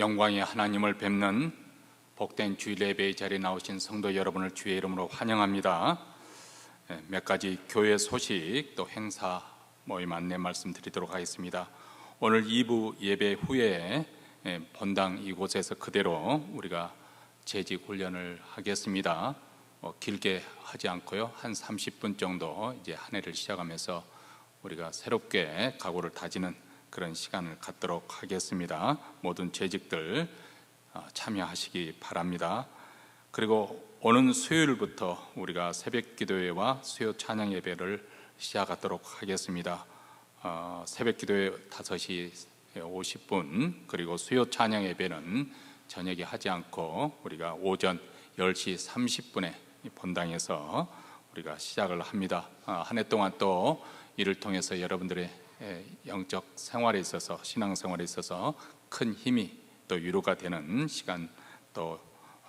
영광의 하나님을 뵙는 복된 주일 예배의 자리에 나오신 성도 여러분을 주의 이름으로 환영합니다. 몇 가지 교회 소식 또 행사 모임 안내 말씀드리도록 하겠습니다. 오늘 2부 예배 후에 본당 이곳에서 그대로 우리가 재직 훈련을 하겠습니다. 길게 하지 않고요, 한 30분 정도 이제 한 해를 시작하면서 우리가 새롭게 각오를 다지는 그런 시간을 갖도록 하겠습니다. 모든 재직들 참여하시기 바랍니다. 그리고 오는 수요일부터 우리가 새벽 기도회와 수요 찬양 예배를 시작하도록 하겠습니다. 새벽 기도회 5시 50분, 그리고 수요 찬양 예배는 저녁에 하지 않고 우리가 오전 10시 30분에 본당에서 우리가 시작을 합니다. 한 해 동안 또 이를 통해서 여러분들의 영적 생활에 있어서, 신앙 생활에 있어서 큰 힘이 또 위로가 되는 시간 또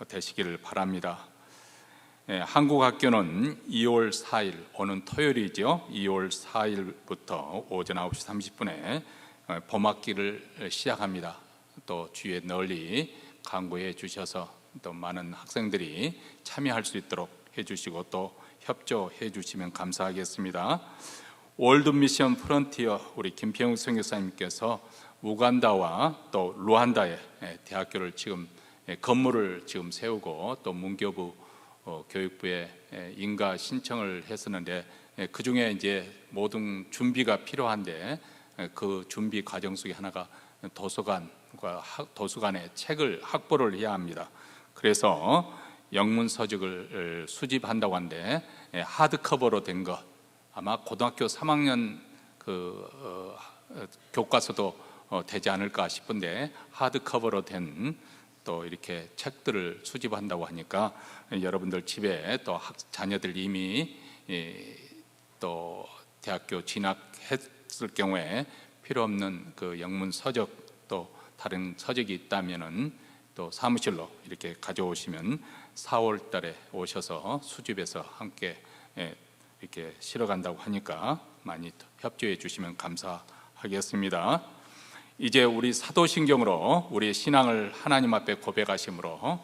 되시기를 바랍니다. 한국 학교는 2월 4일 오는 토요일이죠. 2월 4일부터 오전 9시 30분에 봄학기를 시작합니다. 또 주위에 널리 강구해 주셔서 또 많은 학생들이 참여할 수 있도록 해주시고 또 협조해 주시면 감사하겠습니다. 월드 미션 프론티어 우리 김평욱 선교사님께서 우간다와 또 루안다에 대학교를 지금 건물을 지금 세우고 또 문교부 교육부에 인가 신청을 했었는데 그 중에 이제 모든 준비가 필요한데 그 준비 과정 속에 하나가 도서관의 책을 확보를 해야 합니다. 그래서 영문 서적을 수집한다고 하는데 하드커버로 된 것, 아마 고등학교 3학년 교과서도 되지 않을까 싶은데 하드커버로 된 또 이렇게 책들을 수집한다고 하니까 여러분들 집에 또 자녀들 이미 또 대학교 진학했을 경우에 필요 없는 그 영문 서적 또 다른 서적이 있다면은 또 사무실로 이렇게 가져오시면 4월 달에 오셔서 수집해서 함께 이렇게 실어간다고 하니까 많이 협조해 주시면 감사하겠습니다. 이제 우리 사도신경으로 우리의 신앙을 하나님 앞에 고백하심으로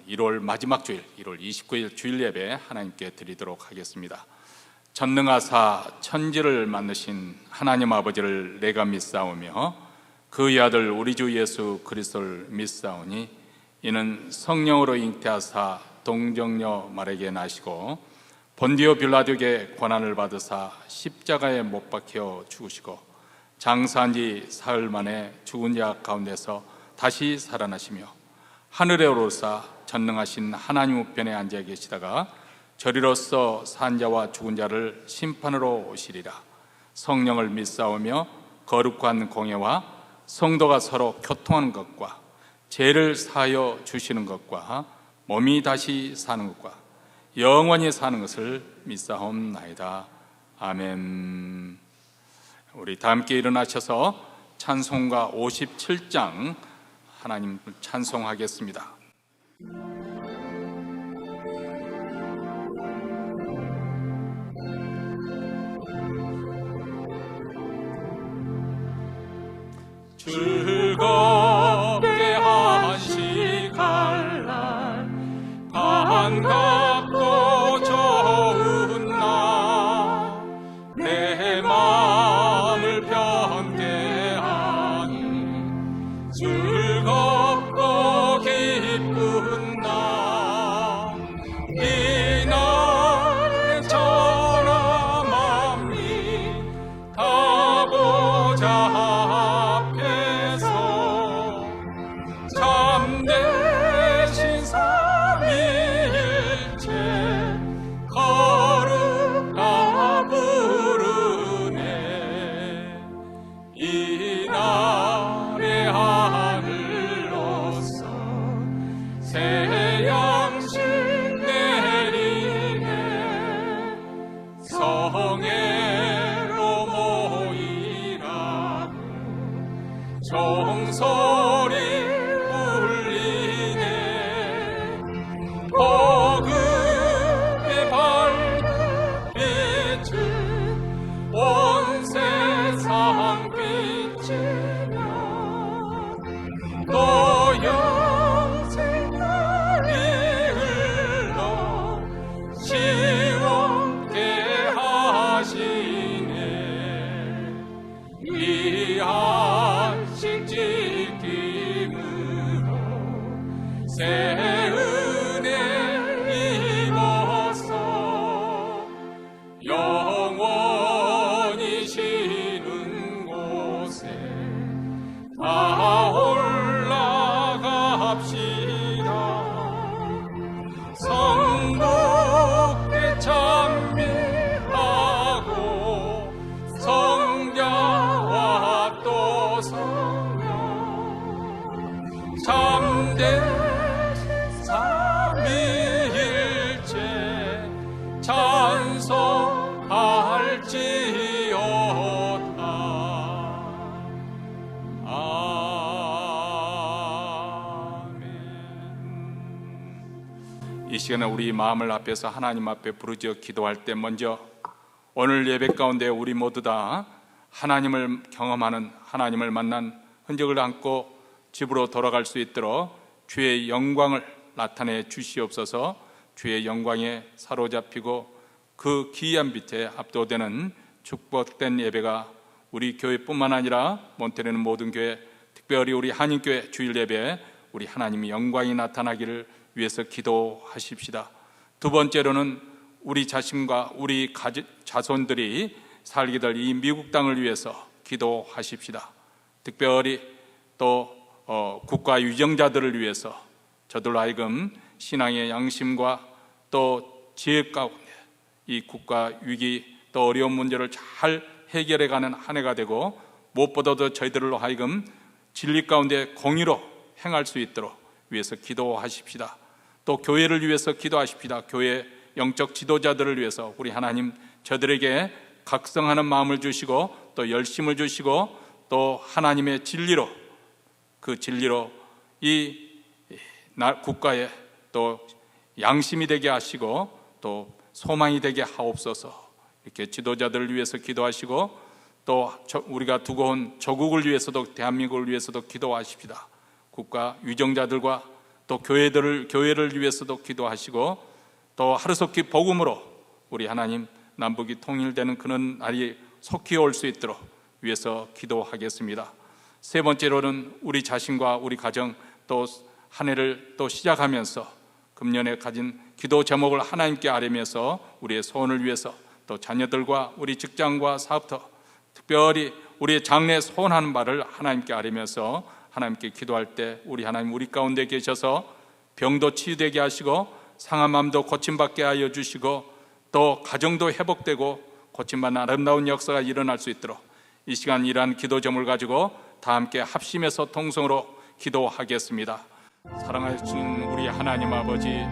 1월 마지막 주일, 1월 29일 주일 예배 하나님께 드리도록 하겠습니다. 전능하사 천지를 만드신 하나님 아버지를 내가 믿사오며 그의 아들 우리 주 예수 그리스도를 믿사오니 이는 성령으로 잉태하사 동정녀 마리아에게 나시고 본디오 빌라도에게 고난을 받으사 십자가에 못 박혀 죽으시고 장사한 지 사흘 만에 죽은 자 가운데서 다시 살아나시며 하늘에 오르사 전능하신 하나님 우편에 앉아 계시다가 저리로서 산 자와 죽은 자를 심판으로 오시리라. 성령을 믿사오며 거룩한 공예와 성도가 서로 교통하는 것과 죄를 사하여 주시는 것과 몸이 다시 사는 것과 영원히 사는 것을 믿사옵나이다. 아멘. 우리 다 함께 일어나셔서 찬송가 57장 하나님을 찬송하겠습니다. 즐겁게 한 시간 날 반갑고 좋은 날 내 마음을 편케 하니 즐겁고 기쁜 날 이 날에 전하 맘이 가보자 앞에서 참되신 삼위일체 거룩하 부르네 가운데 삼위일체 찬송할지어다. 아멘. 이 시간에 우리 마음을 앞에서 하나님 앞에 부르짖어 기도할 때 먼저 오늘 예배 가운데 우리 모두 다 하나님을 경험하는, 하나님을 만난 흔적을 안고 집으로 돌아갈 수 있도록 주의 영광을 나타내 주시옵소서. 주의 영광에 사로잡히고 그 기이한 빛에 압도되는 축복된 예배가 우리 교회뿐만 아니라 몬테네는 모든 교회, 특별히 우리 한인교회 주일 예배에 우리 하나님의 영광이 나타나기를 위해서 기도하십시다. 두 번째로는 우리 자신과 우리 자손들이 살게 될 이 미국 땅을 위해서 기도하십시다. 특별히 또 국가 유정자들을 위해서 저들로 하여금 신앙의 양심과 또 지혜 가운데 이 국가 위기 또 어려운 문제를 잘 해결해가는 한 해가 되고, 무엇보다도 저희들로 하여금 진리 가운데 공의로 행할 수 있도록 위해서 기도하십시다. 또 교회를 위해서 기도하십시다. 교회 영적 지도자들을 위해서 우리 하나님 저들에게 각성하는 마음을 주시고 또 열심을 주시고 또 하나님의 진리로, 그 진리로 이 국가에 또 양심이 되게 하시고 또 소망이 되게 하옵소서. 이렇게 지도자들을 위해서 기도하시고 또 우리가 두고 온 조국을 위해서도, 대한민국을 위해서도 기도하십시다. 국가 위정자들과 또 교회를 위해서도 기도하시고 또 하루속히 복음으로 우리 하나님 남북이 통일되는 그런 날이 속히 올 수 있도록 위해서 기도하겠습니다. 세 번째로는 우리 자신과 우리 가정 또 한 해를 또 시작하면서 금년에 가진 기도 제목을 하나님께 아뢰면서 우리의 소원을 위해서 또 자녀들과 우리 직장과 사업터, 특별히 우리의 장래 소원하는 바를 하나님께 아뢰면서 하나님께 기도할 때 우리 하나님 우리 가운데 계셔서 병도 치유되게 하시고 상한 마음도 고침받게 하여 주시고 또 가정도 회복되고 고침받는 아름다운 역사가 일어날 수 있도록 이 시간 이러한 기도 제목을 가지고 다 함께 합심해서 통성으로 기도하겠습니다. 사랑하시는 우리 하나님 아버지,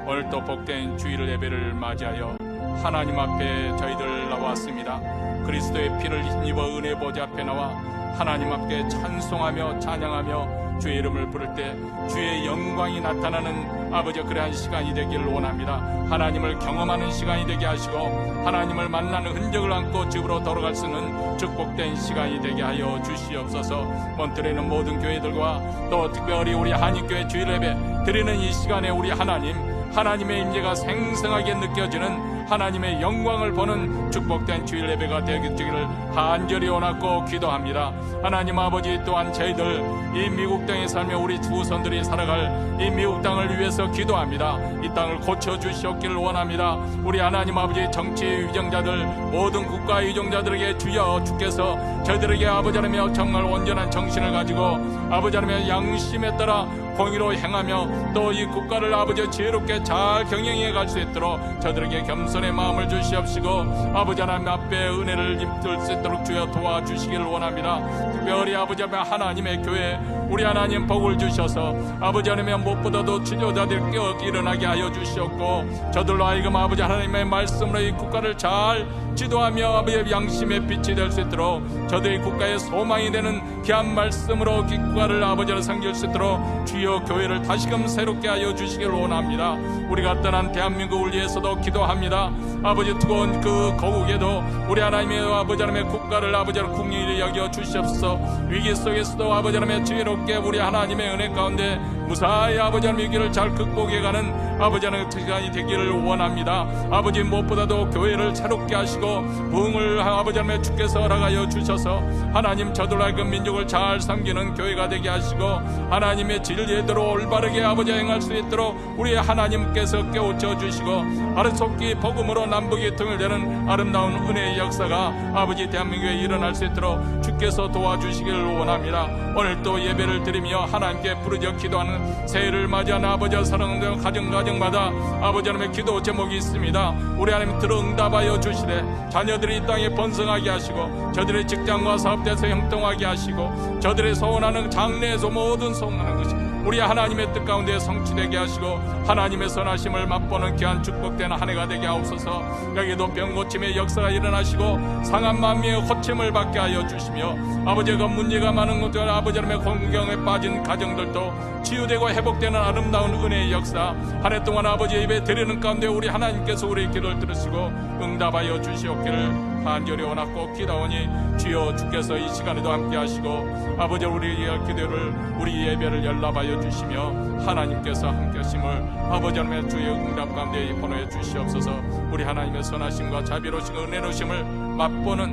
오늘 또 복된 주일 예배를 맞이하여 하나님 앞에 저희들 나왔습니다. 그리스도의 피를 힘입어 은혜 보좌 앞에 나와 하나님 앞에 찬송하며 찬양하며 주의 이름을 부를 때 주의 영광이 나타나는 아버지 그러한 시간이 되기를 원합니다. 하나님을 경험하는 시간이 되게 하시고 하나님을 만나는 흔적을 안고 집으로 돌아갈 수 있는 축복된 시간이 되게 하여 주시옵소서. 몬트레는 모든 교회들과 또 특별히 우리 한인교회 주일 예배 드리는 이 시간에 우리 하나님의 임재가 생생하게 느껴지는 하나님의 영광을 보는 축복된 주일 예배가 되기를 간절히 원하고 기도합니다. 하나님 아버지, 또한 저희들 이 미국 땅에 살며 우리 후손들이 살아갈 이 미국 땅을 위해서 기도합니다. 이 땅을 고쳐주시옵기를 원합니다. 우리 하나님 아버지, 정치 위정자들 모든 국가 위정자들에게 주께서 저희들에게 아버지 하나며 정말 온전한 정신을 가지고 아버지 하나며 양심에 따라 공의로 행하며 또 이 국가를 아버지 지혜롭게 잘 경영해 갈 수 있도록 저들에게 겸손의 마음을 주시옵시고 아버지 하나님 앞에 은혜를 입을 수 있도록 주여 도와주시기를 원합니다. 특별히 아버지 하나님의 교회 우리 하나님 복을 주셔서 아버지 하나님의 무엇보다도 지도자들 깨어 일어나게 하여 주시옵고 저들로 하여금 아버지 하나님의 말씀으로 이 국가를 잘 지도하며 아버지의 양심의 빛이 될 수 있도록 저들의 국가의 소망이 되는 귀한 말씀으로 이 국가를 아버지를 섬길 수 있도록 주여 교회를 다시금 새롭게 하여 주시기를 원합니다. 우리가 떠난 대한민국을 위해서도 기도합니다. 아버지 뜨거운 그 거국에도 우리 하나님의 아버지 하나님의 국가를 아버지를 국리를 여겨 주시옵소서. 위기 속에서도 아버지 하나님의 지혜롭게 우리 하나님의 은혜 가운데 무사히 아버지 하나님의 위기를 잘 극복해가는 아버지 하나님의 시간이 되기를 원합니다. 아버지 무엇보다도 교회를 새롭게 하시고 부흥을 아버지 하나님의 주께서 허락하여 주셔서 하나님 저들로 하여금 민족을 잘 섬기는 교회가 되게 하시고 하나님의 진리대로 올바르게 아버지 행할 수 있도록 우리 하나님께서 깨우쳐 주시고 하루속히 복음으로 남북이 통일되는 아름다운 은혜의 역사가 아버지 대한민국에 일어날 수 있도록 주께서 도와주시기를 원합니다. 오늘 또 예배를 드리며 하나님께 부르짖어 기도하는 새해를 맞이하는 아버지 사랑하는 가정마다 아버지 하나님의 기도 제목이 있습니다. 우리 하나님 들어 응답하여 주시되 자녀들이 이 땅에 번성하게 하시고 저들의 직장과 사업대에서 형통하게 하시고 저들의 소원하는 장래에서 모든 소원하는 것이 우리 하나님의 뜻 가운데 성취되게 하시고 하나님의 선하심을 맛보는 귀한 축복된 한 해가 되게 하옵소서. 여기도 병고침의 역사가 일어나시고 상한 마음의 고침을 받게 하여 주시며 아버지가 문제가 많은 것들 아버지의 공경에 빠진 가정들도 치유되고 회복되는 아름다운 은혜의 역사 한 해 동안 아버지 예배 드리는 가운데 우리 하나님께서 우리의 기도를 들으시고 응답하여 주시옵기를 간절히 원하고 기도하오니 주여 주께서 이 시간에도 함께 하시고 아버지 우리의 기도를 우리 예배를 연락하여 주시며 하나님께서 함께 하심을 아버지 하나님의 주의 응답 가운데 보내어 주시옵소서. 우리 하나님의 선하심과 자비로우신 은혜로우심을 맛보는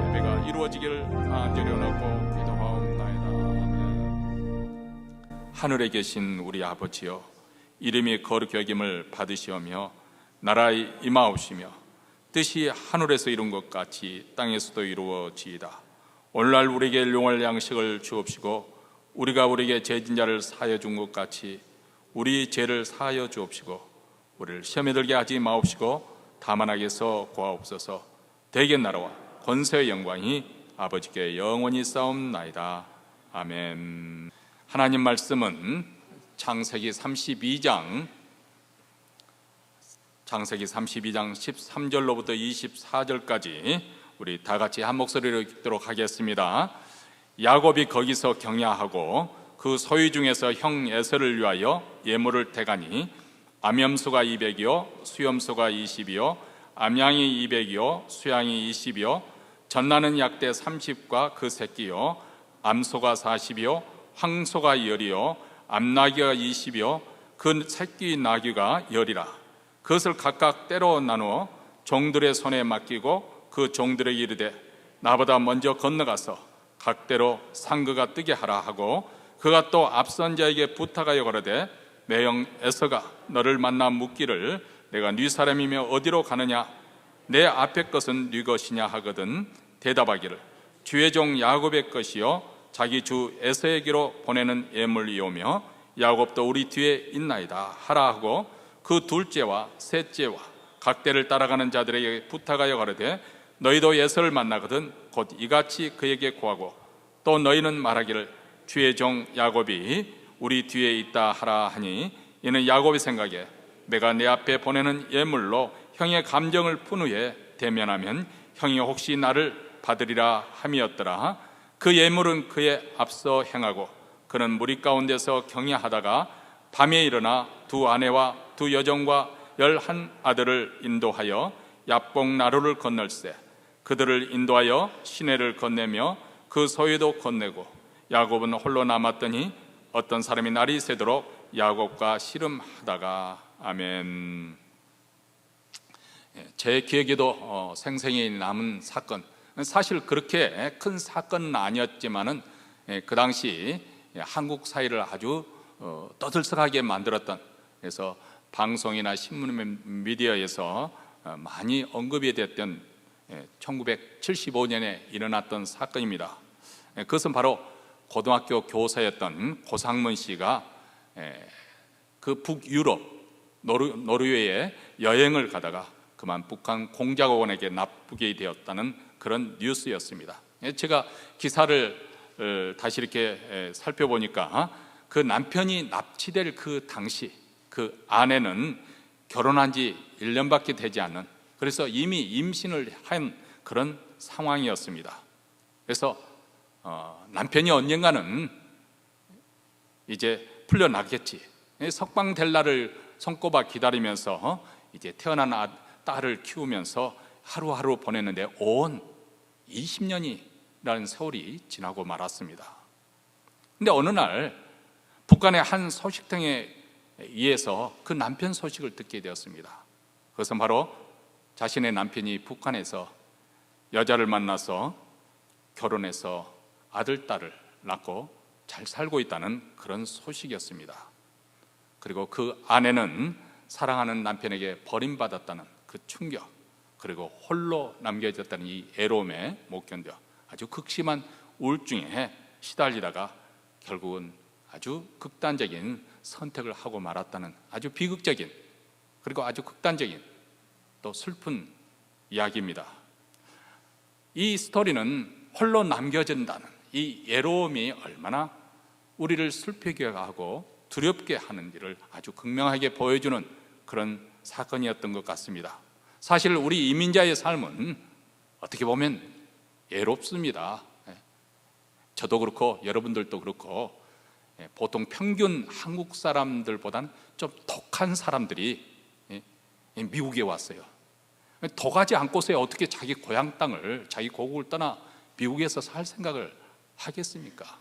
예배가 이루어지기를 간절히 원하고 기도하옵나이다. 아멘. 하늘에 계신 우리 아버지여, 이름이 거룩히 여김을 받으시오며 나라에 임하옵시며 뜻이 하늘에서 이룬 것 같이 땅에서도 이루어지이다. 오늘날 우리에게 일용할 양식을 주옵시고 우리가 우리에게 죄진 자를 사하여 준 것 같이 우리 죄를 사하여 주옵시고 우리를 시험에 들게 하지 마옵시고 다만 악에서 구하옵소서. 대개 나라와 권세의 영광이 아버지께 영원히 싸움나이다. 아멘. 하나님 말씀은 창세기 32장 13절로부터 24절까지 우리 다 같이 한 목소리로 읽도록 하겠습니다. 야곱이 거기서 경야하고 그 소유 중에서 형 에서를 위하여 예물을 대가니 암염소가 200이요 수염소가 20이요 암양이 200이요 수양이 20이요 전나는 약대 30과 그 새끼요 암소가 40이요 황소가 10이요 암나귀가 20이요 그 새끼 나귀가 10이라. 그것을 각각 때로 나누어 종들의 손에 맡기고 그 종들에게 이르되 나보다 먼저 건너가서 각대로 상그가 뜨게 하라 하고 그가 또 앞선 자에게 부탁하여 가로되 내 형 에서가 너를 만나 묻기를 내가 네 사람이며 어디로 가느냐 내 앞의 것은 네 것이냐 하거든 대답하기를 주의 종 야곱의 것이요 자기 주 에서에게로 보내는 예물이오며 야곱도 우리 뒤에 있나이다 하라 하고 그 둘째와 셋째와 각대를 따라가는 자들에게 부탁하여 가로되 너희도 에서를 만나거든 곧 이같이 그에게 구하고 또 너희는 말하기를 주의 종 야곱이 우리 뒤에 있다 하라 하니 이는 야곱의 생각에 내가 내 앞에 보내는 예물로 형의 감정을 푼 후에 대면하면 형이 혹시 나를 받으리라 함이었더라. 그 예물은 그의 앞서 행하고 그는 무리 가운데서 경야하다가 밤에 일어나 두 아내와 두 여종과 11 아들을 인도하여 야복 나루를 건널세 그들을 인도하여 시내를 건네며 그 소유도 건네고 야곱은 홀로 남았더니 어떤 사람이 날이 새도록 야곱과 씨름하다가. 아멘. 제 기억에도 생생히 남은 사건, 사실 그렇게 큰 사건은 아니었지만은 그 당시 한국 사회를 아주 떠들썩하게 만들었던, 그래서 방송이나 신문 미디어에서 많이 언급이 됐던 1975년에 일어났던 사건입니다. 그것은 바로 고등학교 교사였던 고상문 씨가 그 북유럽 노르웨이에 여행을 가다가 그만 북한 공작원에게 납북이 되었다는 그런 뉴스였습니다. 제가 기사를 다시 이렇게 살펴보니까 그 남편이 납치될 그 당시 그 아내는 결혼한 지 1년밖에 되지 않은, 그래서 이미 임신을 한 그런 상황이었습니다. 그래서 남편이 언젠가는 이제 풀려나겠지, 석방될 날을 손꼽아 기다리면서 이제 태어난 딸을 키우면서 하루하루 보냈는데 온 20년이라는 세월이 지나고 말았습니다. 근데 어느 날 북한의 한 소식통에 의해서 그 남편 소식을 듣게 되었습니다. 그것은 바로 자신의 남편이 북한에서 여자를 만나서 결혼해서 아들, 딸을 낳고 잘 살고 있다는 그런 소식이었습니다. 그리고 그 아내는 사랑하는 남편에게 버림받았다는 그 충격, 그리고 홀로 남겨졌다는 이 애로움에 못 견뎌 아주 극심한 우울증에 시달리다가 결국은 아주 극단적인 선택을 하고 말았다는 아주 비극적인, 그리고 아주 극단적인 또 슬픈 이야기입니다. 이 스토리는 홀로 남겨진다는 이 애로움이 얼마나 우리를 슬프게 하고 두렵게 하는 일을 아주 극명하게 보여주는 그런 사건이었던 것 같습니다. 사실 우리 이민자의 삶은 어떻게 보면 예롭습니다. 저도 그렇고 여러분들도 그렇고 보통 평균 한국 사람들보다는 좀 독한 사람들이 미국에 왔어요. 독하지 않고서야 어떻게 자기 고향 땅을, 자기 고국을 떠나 미국에서 살 생각을 하겠습니까?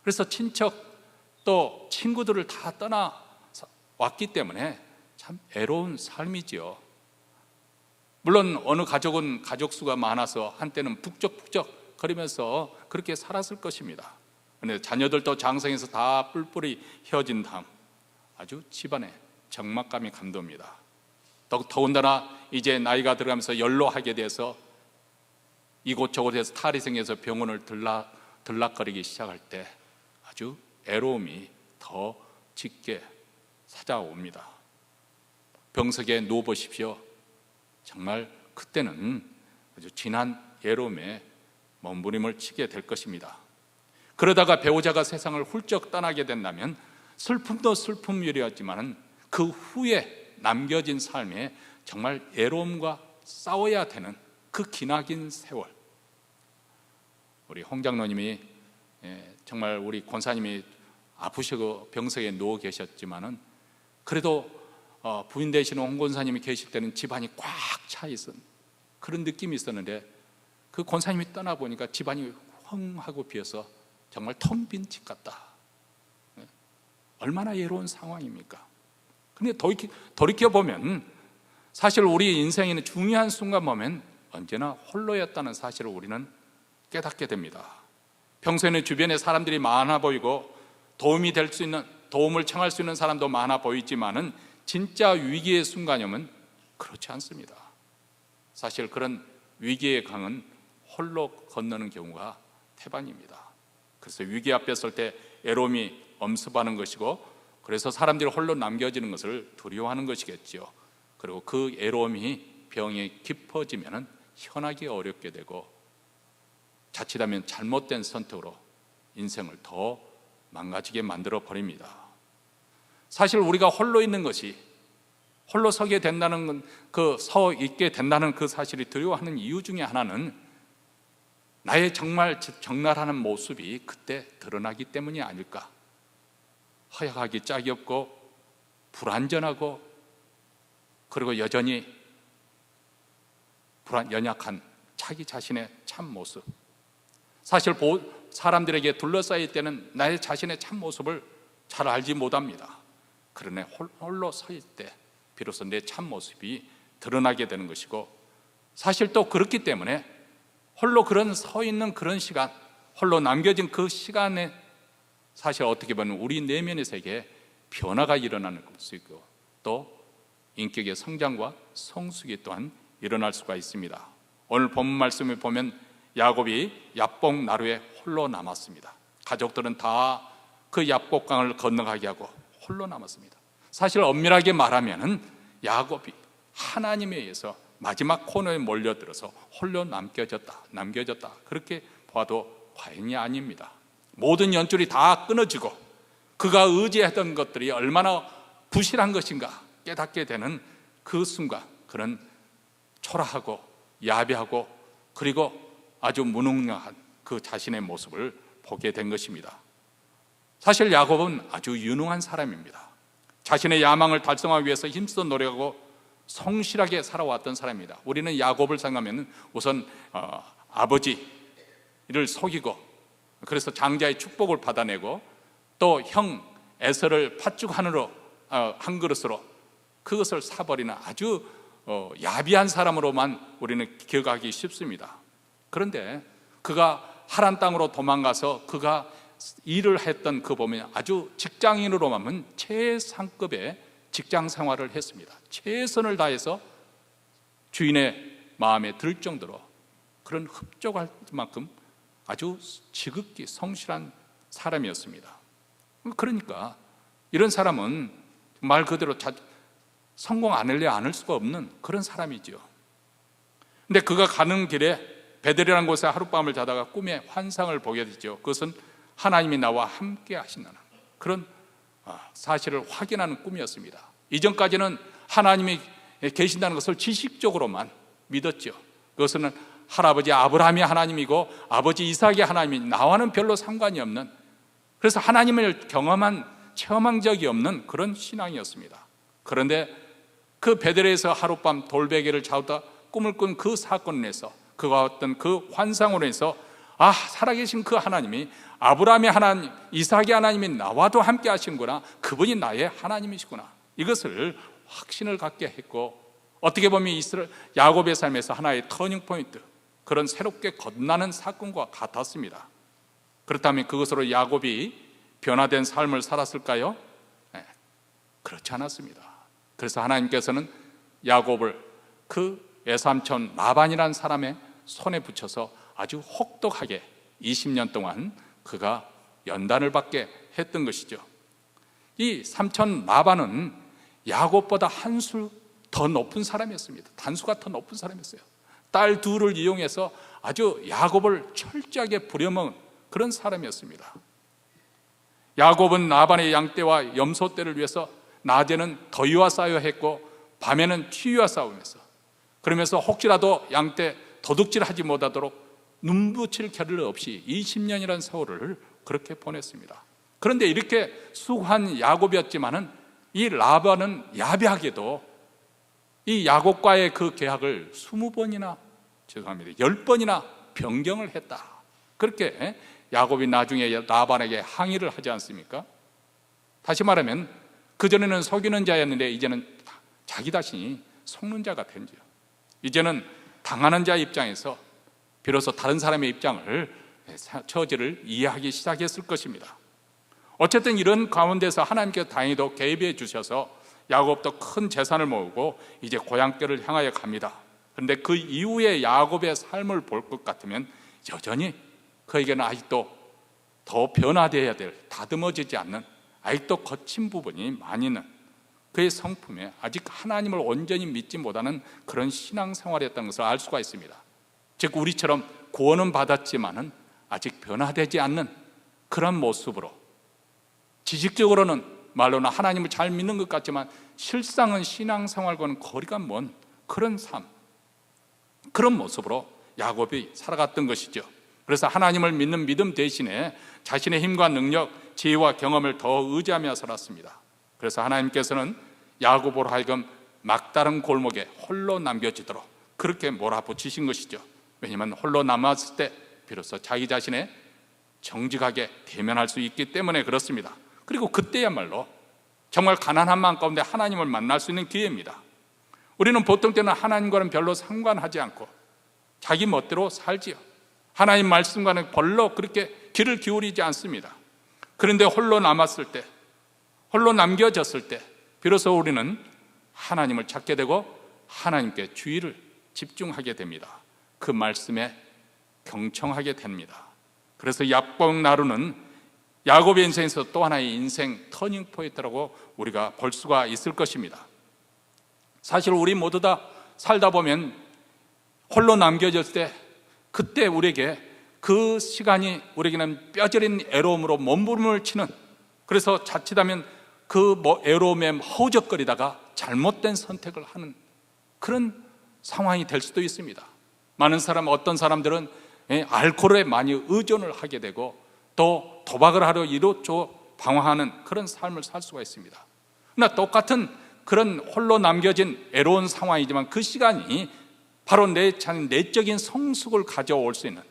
그래서 친척 또 친구들을 다 떠나 왔기 때문에 참 애로운 삶이지요. 물론 어느 가족은 가족 수가 많아서 한때는 북적북적 거리면서 그렇게 살았을 것입니다. 그런데 자녀들도 장성해서 다 뿔뿔이 헤어진 다음 아주 집안에 적막감이 감돕니다. 더군다나 이제 나이가 들어가면서 연로하게 돼서 이곳저곳에서 탈이 생겨서 병원을 들락거리기 시작할 때 아주 애로움이 더 짙게 찾아옵니다. 병석에 누워보십시오. 정말 그때는 아주 진한 애로움에 몸부림을 치게 될 것입니다. 그러다가 배우자가 세상을 훌쩍 떠나게 된다면 슬픔도 슬픔이었지만 그 후에 남겨진 삶에 정말 애로움과 싸워야 되는 그 기나긴 세월, 우리 홍 장로님이 정말 우리 권사님이 아프시고 병석에 누워 계셨지만은 그래도 부인 되시는 홍 권사님이 계실 때는 집안이 꽉 차 있은 그런 느낌이 있었는데 그 권사님이 떠나보니까 집안이 헝하고 비어서 정말 텅 빈 집 같다. 얼마나 예로운 상황입니까? 근데 돌이켜보면 사실 우리 인생에는 중요한 순간 보면 언제나 홀로였다는 사실을 우리는 깨닫게 됩니다. 평소에는 주변에 사람들이 많아 보이고 도움이 될 수 있는, 도움을 청할 수 있는 사람도 많아 보이지만은 진짜 위기의 순간이 오면 그렇지 않습니다. 사실 그런 위기의 강은 홀로 건너는 경우가 태반입니다. 그래서 위기 앞에 설 때 애로움이 엄습하는 것이고, 그래서 사람들이 홀로 남겨지는 것을 두려워하는 것이겠죠. 그리고 그 애로움이 병이 깊어지면 현하기 어렵게 되고 자칫하면 잘못된 선택으로 인생을 더 망가지게 만들어 버립니다. 사실 우리가 홀로 있는 것이, 홀로 서게 된다는 서 있게 된다는 그 사실이 두려워하는 이유 중에 하나는 나의 정말 적나라한 모습이 그때 드러나기 때문이 아닐까. 허약하기 짝이 없고 불완전하고 그리고 여전히 연약한 자기 자신의 참 모습. 사실 사람들에게 둘러싸일 때는 나의 자신의 참 모습을 잘 알지 못합니다. 그러나 홀로 서 있을 때 비로소 내 참 모습이 드러나게 되는 것이고, 사실 또 그렇기 때문에 홀로 그런 서 있는 그런 시간, 홀로 남겨진 그 시간에 사실 어떻게 보면 우리 내면의 세계에 변화가 일어나는 수 있고 또 인격의 성장과 성숙이 또한 일어날 수가 있습니다. 오늘 본문 말씀을 보면 야곱이 야복 나루에 홀로 남았습니다. 가족들은 다 그 야복강을 건너가게 하고 홀로 남았습니다. 사실 엄밀하게 말하면 야곱이 하나님에 의해서 마지막 코너에 몰려들어서 홀로 남겨졌다 그렇게 봐도 과언이 아닙니다. 모든 연줄이 다 끊어지고 그가 의지했던 것들이 얼마나 부실한 것인가 깨닫게 되는 그 순간, 그런 초라하고 야비하고 그리고 아주 무능력한 그 자신의 모습을 보게 된 것입니다. 사실 야곱은 아주 유능한 사람입니다. 자신의 야망을 달성하기 위해서 힘써 노력하고 성실하게 살아왔던 사람입니다. 우리는 야곱을 생각하면 우선 아버지를 속이고 그래서 장자의 축복을 받아내고 또 형 에서를 팥죽 한 그릇으로 그것을 사버리는 아주 야비한 사람으로만 우리는 기억하기 쉽습니다. 그런데 그가 하란 땅으로 도망가서 그가 일을 했던 그 보면 아주 직장인으로 하면 최상급의 직장 생활을 했습니다. 최선을 다해서 주인의 마음에 들 정도로 그런 흡족할 만큼 아주 지극히 성실한 사람이었습니다. 그러니까 이런 사람은 말 그대로 성공 안 하려 수가 없는 그런 사람이죠. 근데 그가 가는 길에 베델이라는 곳에 하룻밤을 자다가 꿈에 환상을 보게 되죠. 그것은 하나님이 나와 함께 하신다는 그런 사실을 확인하는 꿈이었습니다. 이전까지는 하나님이 계신다는 것을 지식적으로만 믿었죠. 그것은 할아버지 아브라함이 하나님이고 아버지 이삭이 하나님이, 나와는 별로 상관이 없는, 그래서 하나님을 체험한 적이 없는 그런 신앙이었습니다. 그런데 그 베들레헴에서 하룻밤 돌베개를 자다 꿈을 꾼 그 사건을 인해서, 그가 어떤 그 환상으로 인해서 살아계신 그 하나님이, 아브라함의 하나님, 이삭의 하나님이 나와도 함께 하시는구나, 그분이 나의 하나님이시구나, 이것을 확신을 갖게 했고, 어떻게 보면 야곱의 삶에서 하나의 터닝포인트, 그런 새롭게 거듭나는 사건과 같았습니다. 그렇다면 그것으로 야곱이 변화된 삶을 살았을까요? 네, 그렇지 않았습니다. 그래서 하나님께서는 야곱을 그 외삼촌 라반이라는 사람의 손에 붙여서 아주 혹독하게 20년 동안 그가 연단을 받게 했던 것이죠. 이 삼촌 라반은 야곱보다 한 수 더 높은 사람이었습니다. 단수가 더 높은 사람이었어요. 딸 둘을 이용해서 아주 야곱을 철저하게 부려먹은 그런 사람이었습니다. 야곱은 라반의 양떼와 염소떼를 위해서 낮에는 더위와 싸워 했고 밤에는 추위와 싸우면서, 그러면서 혹시라도 양떼 도둑질하지 못하도록 눈붙일 겨를 없이 20년이라는 세월을 그렇게 보냈습니다. 그런데 이렇게 수고한 야곱이었지만은 이 라반은 야비하게도 이 야곱과의 그 계약을 10번이나 변경을 했다. 그렇게 야곱이 나중에 라반에게 항의를 하지 않습니까? 다시 말하면 그전에는 속이는 자였는데 이제는 자기 자신이 속는 자가 된죠. 이제는 당하는 자의 입장에서 비로소 다른 사람의 입장을, 처지를 이해하기 시작했을 것입니다. 어쨌든 이런 가운데서 하나님께서 다행히도 개입해 주셔서 야곱도 큰 재산을 모으고 이제 고향길을 향하여 갑니다. 그런데 그 이후에 야곱의 삶을 볼 것 같으면 여전히 그에게는 아직도 더 변화되어야 될, 다듬어지지 않는, 아직도 거친 부분이 많이 있는 그의 성품에 아직 하나님을 온전히 믿지 못하는 그런 신앙생활이었다는 것을 알 수가 있습니다. 즉 우리처럼 구원은 받았지만은 아직 변화되지 않는 그런 모습으로, 지식적으로는 말로는 하나님을 잘 믿는 것 같지만 실상은 신앙생활과는 거리가 먼 그런 삶, 그런 모습으로 야곱이 살아갔던 것이죠. 그래서 하나님을 믿는 믿음 대신에 자신의 힘과 능력, 지혜와 경험을 더 의지하며 살았습니다. 그래서 하나님께서는 야곱으로 하여금 막다른 골목에 홀로 남겨지도록 그렇게 몰아붙이신 것이죠. 왜냐하면 홀로 남았을 때 비로소 자기 자신의 정직하게 대면할 수 있기 때문에 그렇습니다. 그리고 그때야말로 정말 가난한 마음 가운데 하나님을 만날 수 있는 기회입니다. 우리는 보통 때는 하나님과는 별로 상관하지 않고 자기 멋대로 살지요. 하나님 말씀과는 별로 그렇게 귀를 기울이지 않습니다. 그런데 홀로 남았을 때, 홀로 남겨졌을 때 비로소 우리는 하나님을 찾게 되고 하나님께 주의를 집중하게 됩니다. 그 말씀에 경청하게 됩니다. 그래서 야곱 나루는 야곱의 인생에서 또 하나의 인생 터닝 포인트라고 우리가 볼 수가 있을 것입니다. 사실 우리 모두 다 살다 보면 홀로 남겨졌을 때, 그때 우리에게 그 시간이 우리에게는 뼈저린 애로움으로 몸부림을 치는, 그래서 자칫하면 그 애로움에 허우적거리다가 잘못된 선택을 하는 그런 상황이 될 수도 있습니다. 어떤 사람들은 알코올에 많이 의존을 하게 되고 또 도박을 하려 이로저로 방황하는 그런 삶을 살 수가 있습니다. 그러나 똑같은 그런 홀로 남겨진 애로운 상황이지만 그 시간이 바로 내적인 성숙을 가져올 수 있는,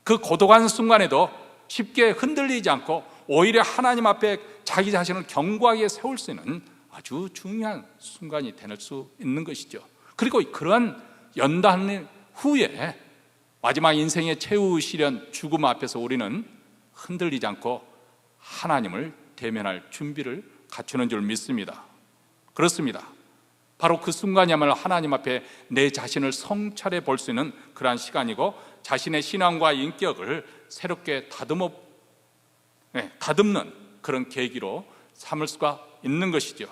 그 고독한 순간에도 쉽게 흔들리지 않고 오히려 하나님 앞에 자기 자신을 견고하게 세울 수 있는 아주 중요한 순간이 될 수 있는 것이죠. 그리고 그런 연단 후에 마지막 인생의 최후 시련, 죽음 앞에서 우리는 흔들리지 않고 하나님을 대면할 준비를 갖추는 줄 믿습니다. 그렇습니다. 바로 그 순간이야말로 하나님 앞에 내 자신을 성찰해 볼 수 있는 그러한 시간이고, 자신의 신앙과 인격을 새롭게 다듬는 그런 계기로 삼을 수가 있는 것이죠.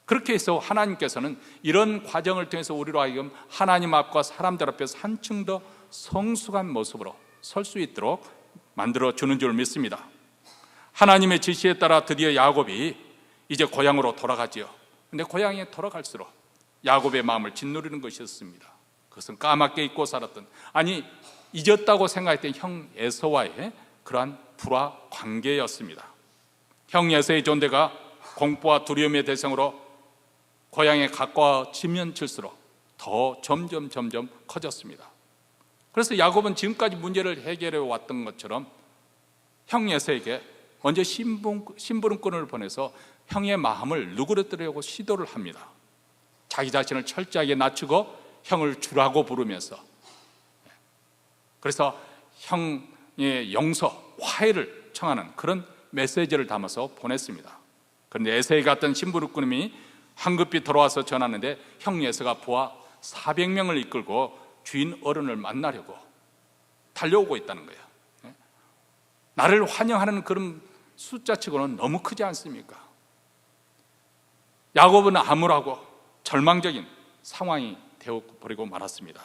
그렇게 해서 하나님께서는 이런 과정을 통해서 우리로 하여금 하나님 앞과 사람들 앞에서 한층 더 성숙한 모습으로 설 수 있도록 만들어 주는 줄 믿습니다. 하나님의 지시에 따라 드디어 야곱이 이제 고향으로 돌아가지요. 근데 고향에 돌아갈수록 야곱의 마음을 짓누르는 것이었습니다. 그것은 까맣게 잊고 살았던, 아니 잊었다고 생각했던 형 에서와의 그러한 불화 관계였습니다. 형 에서의 존재가 공포와 두려움의 대상으로 고향에 가까워지면 질수록 더 점점 커졌습니다. 그래서 야곱은 지금까지 문제를 해결해 왔던 것처럼 형 에서에게 먼저 심부름꾼을 보내서 형의 마음을 누그러뜨리려고 시도를 합니다. 자기 자신을 철저하게 낮추고 형을 주라고 부르면서, 그래서 형의 용서, 화해를 청하는 그런 메시지를 담아서 보냈습니다. 그런데 에서에 갔던 심부름꾼이 황급히 돌아와서 전하는데 형 에서가 부하 400명을 이끌고 주인 어른을 만나려고 달려오고 있다는 거예요. 나를 환영하는 그런 숫자치고는 너무 크지 않습니까? 야곱은 암울하고 절망적인 상황이 되어버리고 말았습니다.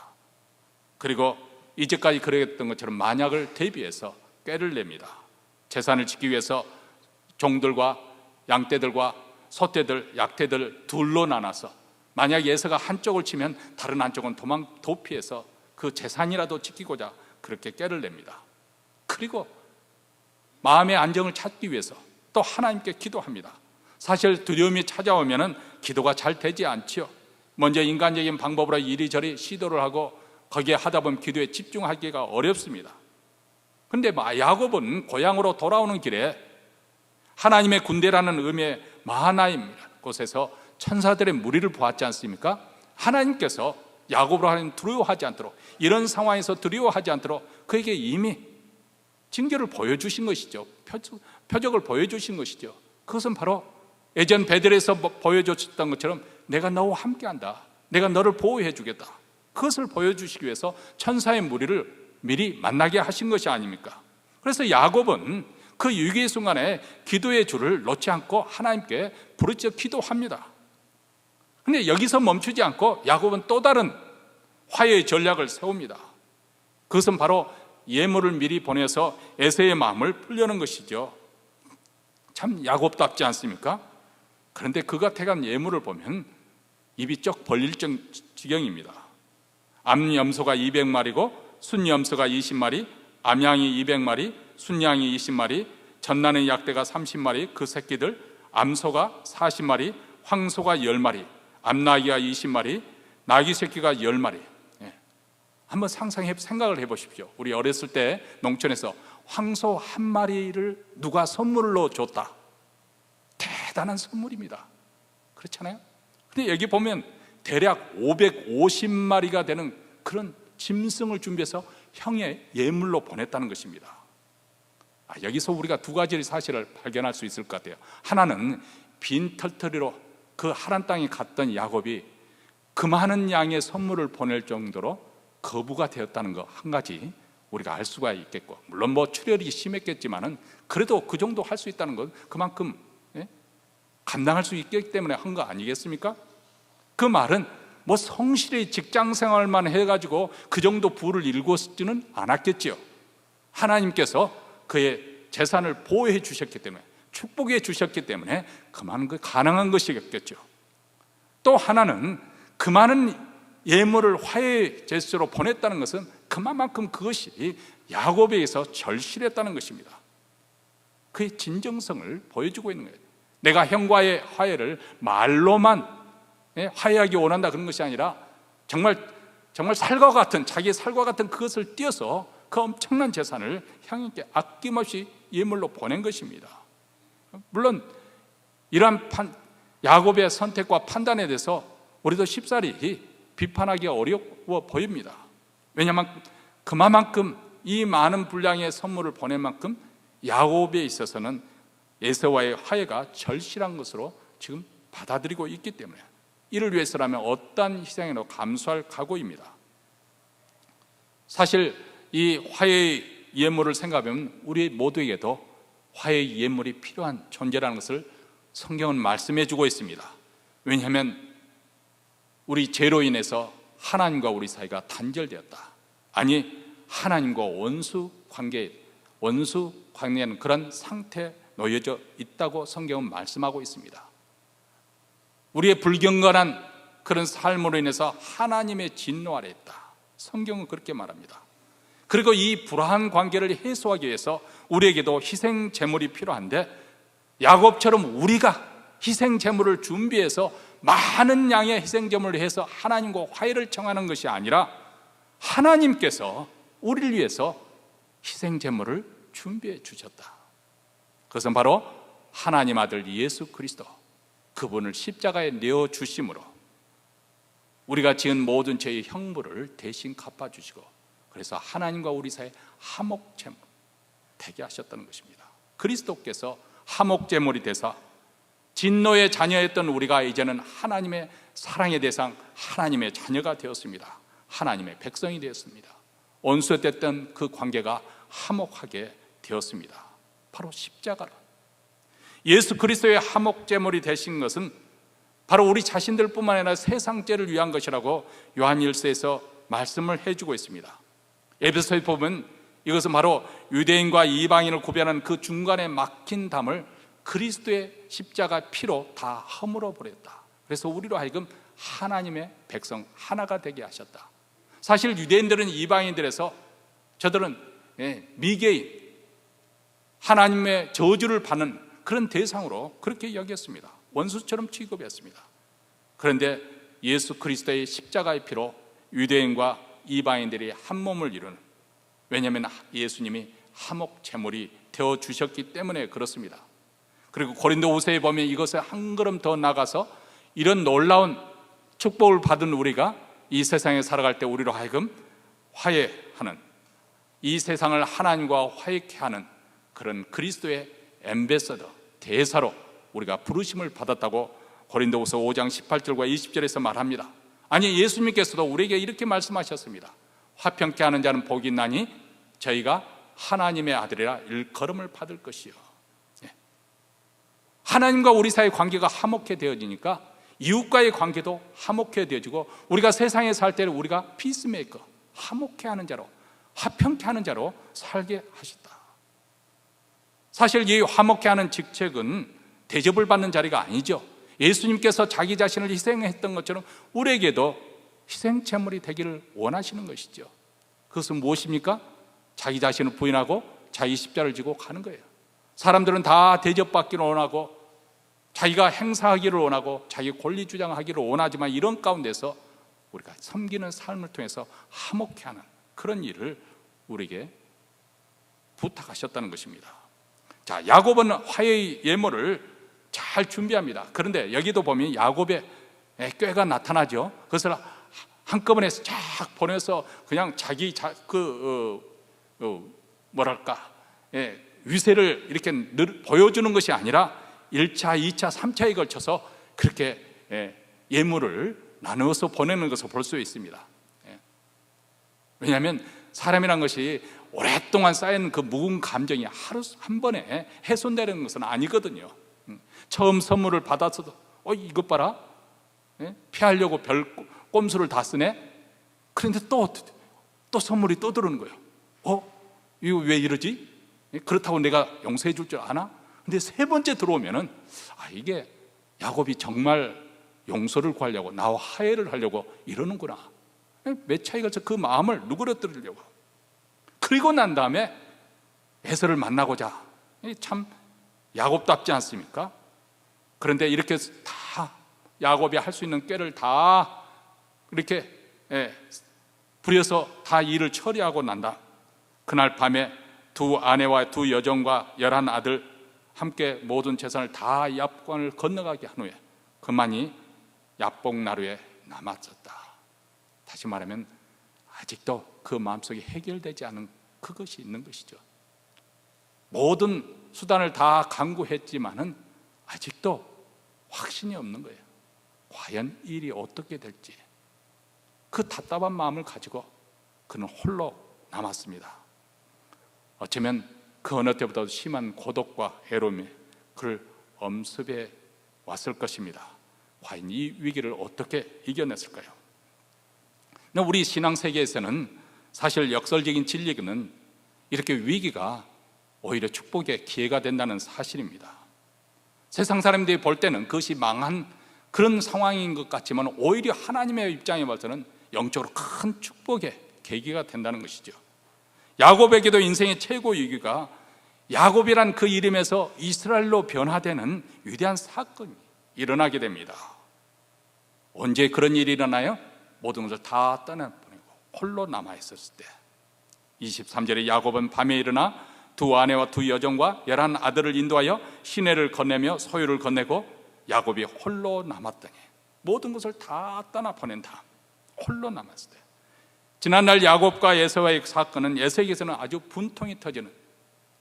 그리고 이제까지 그랬던 것처럼 만약을 대비해서 꾀를 냅니다. 재산을 짓기 위해서 종들과 양떼들과 소떼들, 약떼들 둘로 나눠서 만약 에서가 한쪽을 치면 다른 한쪽은 도피해서 그 재산이라도 지키고자 그렇게 꾀를 냅니다. 그리고 마음의 안정을 찾기 위해서 또 하나님께 기도합니다. 사실 두려움이 찾아오면 기도가 잘 되지 않지요. 먼저 인간적인 방법으로 이리저리 시도를 하고 거기에 하다 보면 기도에 집중하기가 어렵습니다. 그런데 야곱은 고향으로 돌아오는 길에 하나님의 군대라는 의미의 마하나임 곳에서 천사들의 무리를 보았지 않습니까? 하나님께서 야곱으로 하나님 두려워하지 않도록, 이런 상황에서 두려워하지 않도록 그에게 이미 징조를 보여주신 것이죠. 표적을 보여주신 것이죠. 그것은 바로 예전 베델에서 보여줬던 것처럼 내가 너와 함께한다, 내가 너를 보호해 주겠다, 그것을 보여주시기 위해서 천사의 무리를 미리 만나게 하신 것이 아닙니까? 그래서 야곱은 그 위기의 순간에 기도의 줄을 놓지 않고 하나님께 부르짖어 기도합니다. 그런데 여기서 멈추지 않고 야곱은 또 다른 화해의 전략을 세웁니다. 그것은 바로 예물을 미리 보내서 에서의 마음을 풀려는 것이죠. 참 야곱답지 않습니까? 그런데 그가 택한 예물을 보면 입이 쩍 벌릴 지경입니다. 암염소가 200마리고 순염소가 20마리, 암양이 200마리, 순양이 20마리, 젖나는 약대가 30마리, 그 새끼들, 암소가 40마리, 황소가 10마리, 암나귀가 20마리, 나귀 새끼가 10마리. 한번 생각을 해보십시오. 우리 어렸을 때 농촌에서 황소 한 마리를 누가 선물로 줬다, 대단한 선물입니다. 그렇잖아요? 근데 여기 보면 대략 550마리가 되는 그런 짐승을 준비해서 형의 예물로 보냈다는 것입니다. 여기서 우리가 두 가지 사실을 발견할 수 있을 것 같아요. 하나는 빈털터리로 그 하란 땅에 갔던 야곱이 그 많은 양의 선물을 보낼 정도로 거부가 되었다는 거 한 가지 우리가 알 수가 있겠고, 물론 출혈이 심했겠지만은 그래도 그 정도 할 수 있다는 건 그만큼 감당할 수 있기 때문에 한 거 아니겠습니까? 그 말은 성실히 직장 생활만 해가지고 그 정도 부를 일구지는 않았겠지요. 하나님께서 그의 재산을 보호해 주셨기 때문에, 축복해 주셨기 때문에 그만한 거 가능한 것이겠죠. 또 하나는 그 많은 예물을 화해 제스처로 보냈다는 것은 그만큼 그것이 야곱에 의해서 절실했다는 것입니다. 그의 진정성을 보여주고 있는 거예요. 내가 형과의 화해를 말로만 화해하기 원한다 그런 것이 아니라 정말 살과 같은, 자기의 살과 같은 그것을 띄어서 그 엄청난 재산을 형에게 아낌없이 예물로 보낸 것입니다. 물론 이러한 야곱의 선택과 판단에 대해서 우리도 쉽사리 비판하기가 어려워 보입니다. 왜냐하면 그만큼 이 많은 분량의 선물을 보낸 만큼 야곱에 있어서는 에서와의 화해가 절실한 것으로 지금 받아들이고 있기 때문에 이를 위해서라면 어떠한 희생에도 감수할 각오입니다. 사실 이 화해의 예물을 생각하면 우리 모두에게도 화해의 예물이 필요한 존재라는 것을 성경은 말씀해 주고 있습니다. 왜냐하면 우리 죄로 인해서 하나님과 우리 사이가 단절되었다, 아니 하나님과 원수 관계, 원수 관계는 그런 상태에 놓여져 있다고 성경은 말씀하고 있습니다. 우리의 불경건한 그런 삶으로 인해서 하나님의 진노 아래 있다. 성경은 그렇게 말합니다. 그리고 이 불화한 관계를 해소하기 위해서 우리에게도 희생 제물이 필요한데, 야곱처럼 우리가 희생 제물을 준비해서 많은 양의 희생 제물을 해서 하나님과 화해를 청하는 것이 아니라 하나님께서 우리를 위해서 희생 제물을 준비해 주셨다. 그것은 바로 하나님 아들 예수 그리스도, 그분을 십자가에 내어 주심으로 우리가 지은 모든 죄의 형벌을 대신 갚아주시고, 그래서 하나님과 우리 사이에 화목제물 되게 하셨다는 것입니다. 그리스도께서 화목제물이 되사 진노의 자녀였던 우리가 이제는 하나님의 사랑의 대상, 하나님의 자녀가 되었습니다. 하나님의 백성이 되었습니다. 원수됐던 그 관계가 화목하게 되었습니다. 바로 십자가로. 예수 그리스도의 화목제물이 되신 것은 바로 우리 자신들 뿐만 아니라 세상 죄를 위한 것이라고 요한 1서에서 말씀을 해주고 있습니다. 에베소에 보면 이것은 바로 유대인과 이방인을 구별하는 그 중간에 막힌 담을 그리스도의 십자가 피로 다 허물어 버렸다. 그래서 우리로 하여금 하나님의 백성 하나가 되게 하셨다. 사실 유대인들은 이방인들에서 저들은 미개인, 하나님의 저주를 받는 그런 대상으로 그렇게 여겼습니다. 원수처럼 취급했습니다. 그런데 예수 그리스도의 십자가의 피로 유대인과 이방인들이 한 몸을 이루는, 왜냐하면 예수님이 화목제물이 되어주셨기 때문에 그렇습니다. 그리고 고린도 5서에 보면 이것을 한 걸음 더 나가서 이런 놀라운 축복을 받은 우리가 이 세상에 살아갈 때 우리로 하여금 화해하는, 이 세상을 하나님과 화해케 하는 그런 그리스도의 앰베서더, 대사로 우리가 부르심을 받았다고 고린도후서 5장 18절과 20절에서 말합니다. 아니, 예수님께서도 우리에게 이렇게 말씀하셨습니다. 화평케 하는 자는 복이 있나니 저희가 하나님의 아들이라 일컬음을 받을 것이요. 하나님과 우리 사이의 관계가 화목해 되어지니까 이웃과의 관계도 화목해 되어지고, 우리가 세상에 살 때는 우리가 피스메이커, 화목해 하는 자로, 화평케 하는 자로 살게 하셨다. 사실 이 화목케 하는 직책은 대접을 받는 자리가 아니죠. 예수님께서 자기 자신을 희생했던 것처럼 우리에게도 희생제물이 되기를 원하시는 것이죠. 그것은 무엇입니까? 자기 자신을 부인하고 자기 십자를 지고 가는 거예요. 사람들은 다 대접받기를 원하고 자기가 행사하기를 원하고 자기 권리 주장하기를 원하지만, 이런 가운데서 우리가 섬기는 삶을 통해서 화목케 하는 그런 일을 우리에게 부탁하셨다는 것입니다. 자, 야곱은 화해의 예물을 잘 준비합니다. 그런데 여기도 보면 야곱의 꾀가 나타나죠. 그것을 한꺼번에 쫙 보내서 그냥 자기 위세를 이렇게 보여주는 것이 아니라 1차, 2차, 3차에 걸쳐서 그렇게 예물을 나누어서 보내는 것을 볼 수 있습니다. 왜냐하면 사람이란 것이 오랫동안 쌓인 그 묵은 감정이 하루 한 번에 훼손되는 것은 아니거든요. 처음 선물을 받아서도 이것 봐라, 피하려고 별 꼼수를 다 쓰네. 그런데 또 선물이 또 들어오는 거예요. 이거 왜 이러지? 그렇다고 내가 용서해 줄 줄 아나? 근데 세 번째 들어오면은 이게 야곱이 정말 용서를 구하려고, 나와 화해를 하려고 이러는구나. 몇 차에 걸쳐 그 마음을 누그러뜨리려고. 그리고 난 다음에 에서를 만나고자. 참 야곱답지 않습니까? 그런데 이렇게 다 야곱이 할 수 있는 꾀를 다 이렇게 부려서 다 일을 처리하고 난다. 그날 밤에 두 아내와 두 여종과 11 아들 함께 모든 재산을 다 야복강을 건너가게 한 후에 그만이 야복나루에 남았었다. 다시 말하면 아직도 그 마음속에 해결되지 않은 그것이 있는 것이죠. 모든 수단을 다 강구했지만은 아직도 확신이 없는 거예요. 과연 일이 어떻게 될지. 그 답답한 마음을 가지고 그는 홀로 남았습니다. 어쩌면 그 어느 때보다도 심한 고독과 애로움이 그를 엄습해 왔을 것입니다. 과연 이 위기를 어떻게 이겨냈을까요? 우리 신앙 세계에서는 사실 역설적인 진리는 이렇게 위기가 오히려 축복의 기회가 된다는 사실입니다. 세상 사람들이 볼 때는 그것이 망한 그런 상황인 것 같지만 오히려 하나님의 입장에 봐서는 영적으로 큰 축복의 계기가 된다는 것이죠. 야곱에게도 인생의 최고 위기가 야곱이란 그 이름에서 이스라엘로 변화되는 위대한 사건이 일어나게 됩니다. 언제 그런 일이 일어나요? 모든 것을 다 떠나보내고 홀로 남아있었을 때 23절에 야곱은 밤에 일어나 두 아내와 두 여종과 11 아들을 인도하여 시내를 건네며 소유를 건네고 야곱이 홀로 남았더니 모든 것을 다 떠나보낸 다음 홀로 남았을 때 지난날 야곱과 에서와의 사건은 에서에게서는 아주 분통이 터지는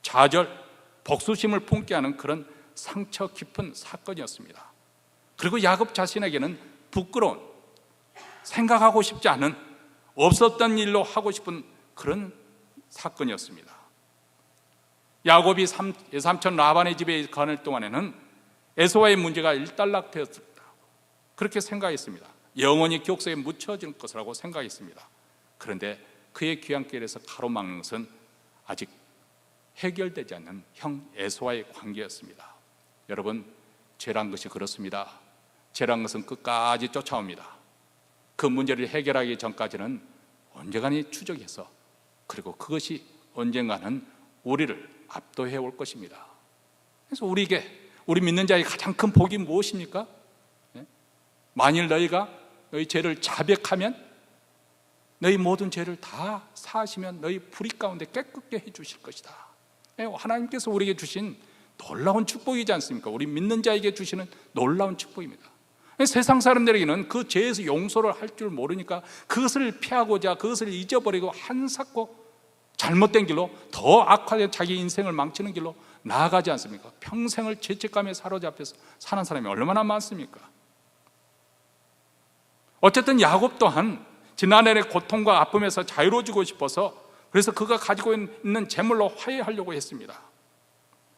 좌절, 복수심을 품게 하는 그런 상처 깊은 사건이었습니다. 그리고 야곱 자신에게는 부끄러운, 생각하고 싶지 않은, 없었던 일로 하고 싶은 그런 사건이었습니다. 야곱이 삼촌 라반의 집에 가는 동안에는 에서와의 문제가 일단락되었다, 그렇게 생각했습니다. 영원히 기억속에 묻혀질 것이라고 생각했습니다. 그런데 그의 귀향길에서 가로막는 것은 아직 해결되지 않는 형 에서와의 관계였습니다. 여러분, 죄란 것이 그렇습니다. 죄란 것은 끝까지 쫓아옵니다. 그 문제를 해결하기 전까지는 언젠가는 추적해서, 그리고 그것이 언젠가는 우리를 압도해 올 것입니다. 그래서 우리 믿는 자의 가장 큰 복이 무엇입니까? 만일 너희가 너희 죄를 자백하면, 너희 모든 죄를 다 사하시면 너희 불의 가운데 깨끗게 해주실 것이다. 하나님께서 우리에게 주신 놀라운 축복이지 않습니까? 우리 믿는 자에게 주시는 놀라운 축복입니다. 세상 사람들에게는 그 죄에서 용서를 할 줄 모르니까 그것을 피하고자, 그것을 잊어버리고 한사코 잘못된 길로, 더 악화된 자기 인생을 망치는 길로 나아가지 않습니까? 평생을 죄책감에 사로잡혀서 사는 사람이 얼마나 많습니까? 어쨌든 야곱 또한 지난날의 고통과 아픔에서 자유로워지고 싶어서, 그래서 그가 가지고 있는 재물로 화해하려고 했습니다.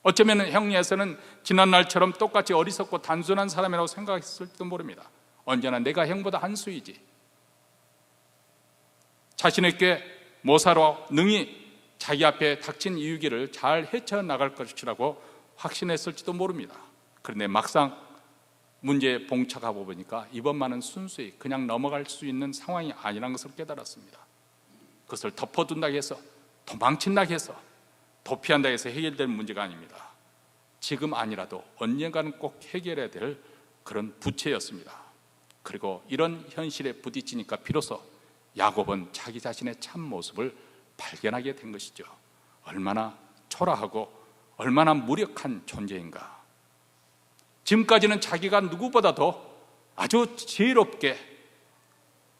어쩌면 형에서는 지난날처럼 똑같이 어리석고 단순한 사람이라고 생각했을지도 모릅니다. 언제나 내가 형보다 한 수이지, 자신에게 모사로 능히 자기 앞에 닥친 이유기를 잘 헤쳐나갈 것이라고 확신했을지도 모릅니다. 그런데 막상 문제에 봉착하고 보니까 이번만은 순수히 그냥 넘어갈 수 있는 상황이 아니라는 것을 깨달았습니다. 그것을 덮어둔다고 해서, 도망친다고 해서, 도피한다고 해서 해결될 문제가 아닙니다. 지금 아니라도 언젠가는 꼭 해결해야 될 그런 부채였습니다. 그리고 이런 현실에 부딪히니까 비로소 야곱은 자기 자신의 참 모습을 발견하게 된 것이죠. 얼마나 초라하고 얼마나 무력한 존재인가. 지금까지는 자기가 누구보다도 아주 지혜롭게,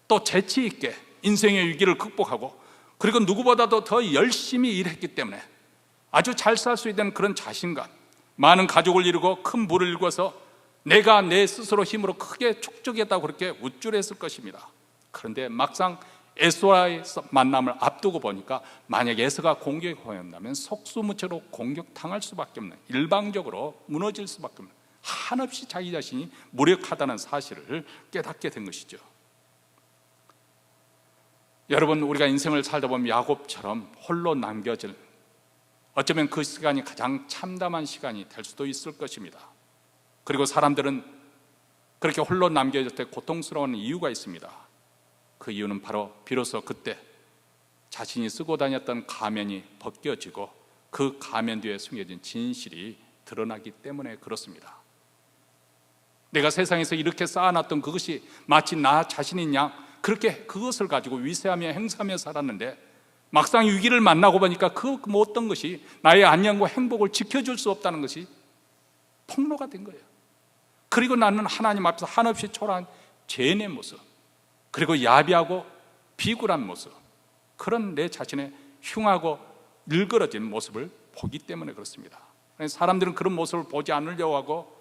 또 재치 있게 인생의 위기를 극복하고, 그리고 누구보다도 더 열심히 일했기 때문에 아주 잘 살 수 있는 그런 자신감, 많은 가족을 이루고 큰 부를 이루어서 내가 내 스스로 힘으로 크게 축적했다고 그렇게 우쭐했을 것입니다. 그런데 막상 에서와의 만남을 앞두고 보니까 만약 에서가 공격하였다면 속수무책으로 공격당할 수밖에 없는, 일방적으로 무너질 수밖에 없는, 한없이 자기 자신이 무력하다는 사실을 깨닫게 된 것이죠. 여러분, 우리가 인생을 살다 보면 야곱처럼 홀로 남겨질, 어쩌면 그 시간이 가장 참담한 시간이 될 수도 있을 것입니다. 그리고 사람들은 그렇게 홀로 남겨질 때 고통스러운 이유가 있습니다. 그 이유는 바로 비로소 그때 자신이 쓰고 다녔던 가면이 벗겨지고 그 가면 뒤에 숨겨진 진실이 드러나기 때문에 그렇습니다. 내가 세상에서 이렇게 쌓아놨던 그것이 마치 나 자신인 양 그렇게 그것을 가지고 위세하며 행사하며 살았는데, 막상 위기를 만나고 보니까 그 어떤 것이 나의 안녕과 행복을 지켜줄 수 없다는 것이 폭로가 된 거예요. 그리고 나는 하나님 앞에서 한없이 초라한 죄인의 모습, 그리고 야비하고 비굴한 모습, 그런 내 자신의 흉하고 일그러진 모습을 보기 때문에 그렇습니다. 사람들은 그런 모습을 보지 않으려고 하고,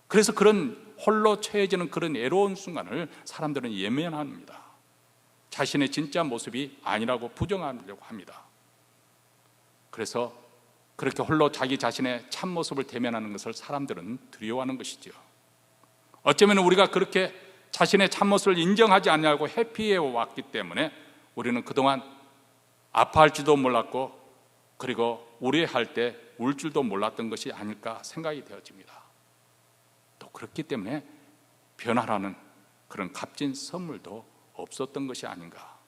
그래서 그런 홀로 처해지는 그런 애로운 순간을 사람들은 예면합니다. 자신의 진짜 모습이 아니라고 부정하려고 합니다. 그래서 그렇게 홀로 자기 자신의 참 모습을 대면하는 것을 사람들은 두려워하는 것이죠. 어쩌면 우리가 그렇게 자신의 참 모습을 인정하지 않냐고 회피해 왔기 때문에 우리는 그동안 아파할지도 몰랐고, 그리고 우려할 때 울 줄도 몰랐던 것이 아닐까 생각이 되어집니다. 또 그렇기 때문에 변화라는 그런 값진 선물도 없었던 것이 아닌가.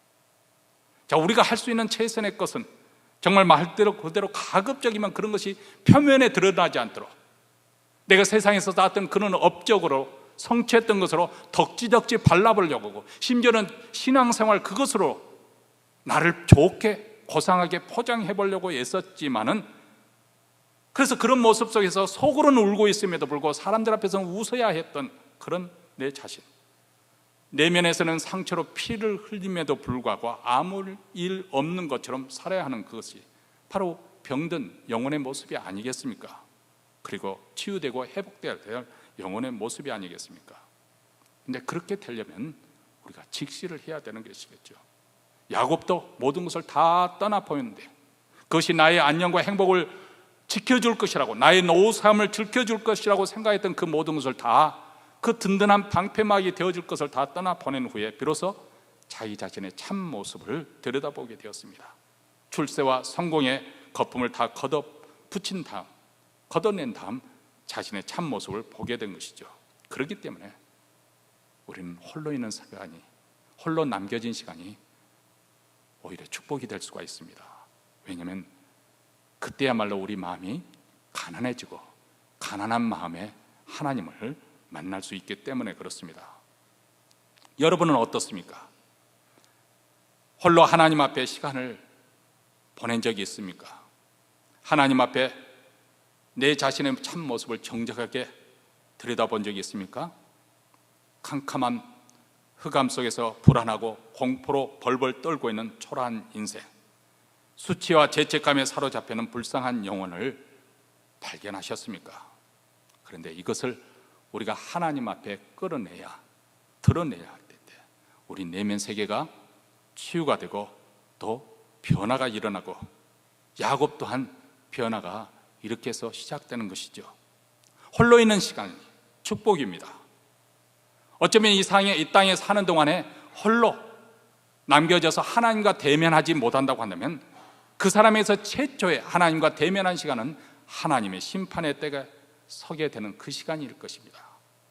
자, 우리가 할 수 있는 최선의 것은 정말 말대로 그대로 가급적이면 그런 것이 표면에 드러나지 않도록, 내가 세상에서 쌓았던 그런 업적으로 성취했던 것으로 덕지덕지 발라보려고 하고, 심지어는 신앙생활 그것으로 나를 좋게 고상하게 포장해 보려고 애썼지만은, 그래서 그런 모습 속에서 속으로는 울고 있음에도 불구하고 사람들 앞에서는 웃어야 했던 그런 내 자신, 내면에서는 상처로 피를 흘림에도 불구하고 아무 일 없는 것처럼 살아야 하는 그것이 바로 병든 영혼의 모습이 아니겠습니까? 그리고 치유되고 회복되어야 될 영혼의 모습이 아니겠습니까? 근데 그렇게 되려면 우리가 직시를 해야 되는 것이겠죠. 야곱도 모든 것을 다 떠나 보였는데, 그것이 나의 안녕과 행복을 지켜줄 것이라고, 나의 노후삶을 지켜줄 것이라고 생각했던 그 모든 것을 다, 그 든든한 방패막이 되어줄 것을 다 떠나보낸 후에 비로소 자기 자신의 참 모습을 들여다보게 되었습니다. 출세와 성공의 거품을 다 걷어낸 다음 자신의 참 모습을 보게 된 것이죠. 그렇기 때문에 우리는 홀로 있는 시간이, 홀로 남겨진 시간이 오히려 축복이 될 수가 있습니다. 왜냐하면 그때야말로 우리 마음이 가난해지고 가난한 마음에 하나님을 만날 수 있기 때문에 그렇습니다. 여러분은 어떻습니까? 홀로 하나님 앞에 시간을 보낸 적이 있습니까? 하나님 앞에 내 자신의 참 모습을 정직하게 들여다본 적이 있습니까? 캄캄한 흑암 속에서 불안하고 공포로 벌벌 떨고 있는 초라한 인생, 수치와 죄책감에 사로잡히는 불쌍한 영혼을 발견하셨습니까? 그런데 이것을 우리가 하나님 앞에 끌어내야, 드러내야 할 때 우리 내면 세계가 치유가 되고 또 변화가 일어나고, 야곱 또한 변화가 이렇게 해서 시작되는 것이죠. 홀로 있는 시간이 축복입니다. 어쩌면 이 땅에 사는 동안에 홀로 남겨져서 하나님과 대면하지 못한다고 한다면, 그 사람에서 최초의 하나님과 대면한 시간은 하나님의 심판의 때가 서게 되는 그 시간일 것입니다.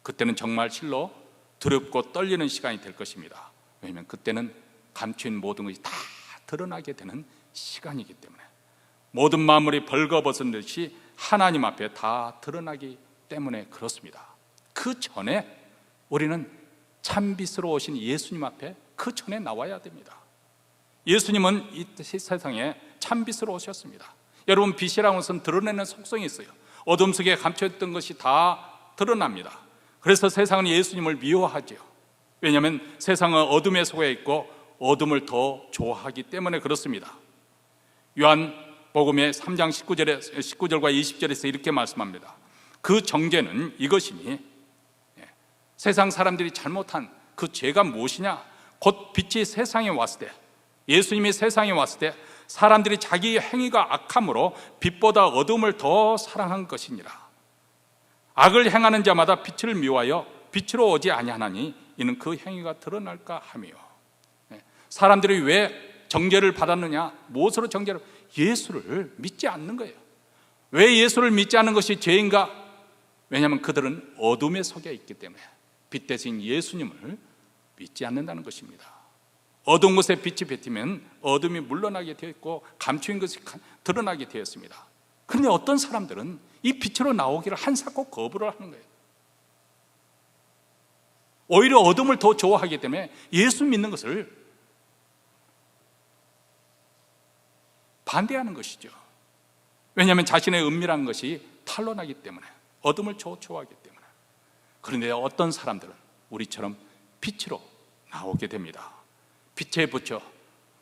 그때는 정말 실로 두렵고 떨리는 시간이 될 것입니다. 왜냐하면 그때는 감추인 모든 것이 다 드러나게 되는 시간이기 때문에, 모든 만물이 벌거벗은 듯이 하나님 앞에 다 드러나기 때문에 그렇습니다. 그 전에 우리는 참빛으로 오신 예수님 앞에 그 전에 나와야 됩니다. 예수님은 이 세상에 참빛으로 오셨습니다. 여러분, 빛이라는 것은 드러내는 속성이 있어요. 어둠 속에 감춰있던 것이 다 드러납니다. 그래서 세상은 예수님을 미워하죠. 왜냐하면 세상은 어둠에 속해 있고 어둠을 더 좋아하기 때문에 그렇습니다. 요한복음의 3장 19절과 20절에서 이렇게 말씀합니다. 그 정죄는 이것이니, 세상 사람들이 잘못한 그 죄가 무엇이냐? 곧 빛이 세상에 왔을 때, 예수님이 세상에 왔을 때 사람들이 자기 행위가 악함으로 빛보다 어둠을 더 사랑한 것이니라. 악을 행하는 자마다 빛을 미워하여 빛으로 오지 아니하나니 이는 그 행위가 드러날까 하며. 사람들이 왜 정죄를 받았느냐? 무엇으로 정죄를? 예수를 믿지 않는 거예요. 왜 예수를 믿지 않는 것이 죄인가? 왜냐하면 그들은 어둠에 속해 있기 때문에 빛 대신 예수님을 믿지 않는다는 것입니다. 어두운 곳에 빛이 비치면 어둠이 물러나게 되어 있고 감추인 것이 드러나게 되었습니다. 그런데 어떤 사람들은 이 빛으로 나오기를 한사코 거부를 하는 거예요. 오히려 어둠을 더 좋아하기 때문에 예수 믿는 것을 반대하는 것이죠. 왜냐하면 자신의 은밀한 것이 탄로나기 때문에, 어둠을 좋아하기 때문에. 그런데 어떤 사람들은 우리처럼 빛으로 나오게 됩니다. 빛에 붙여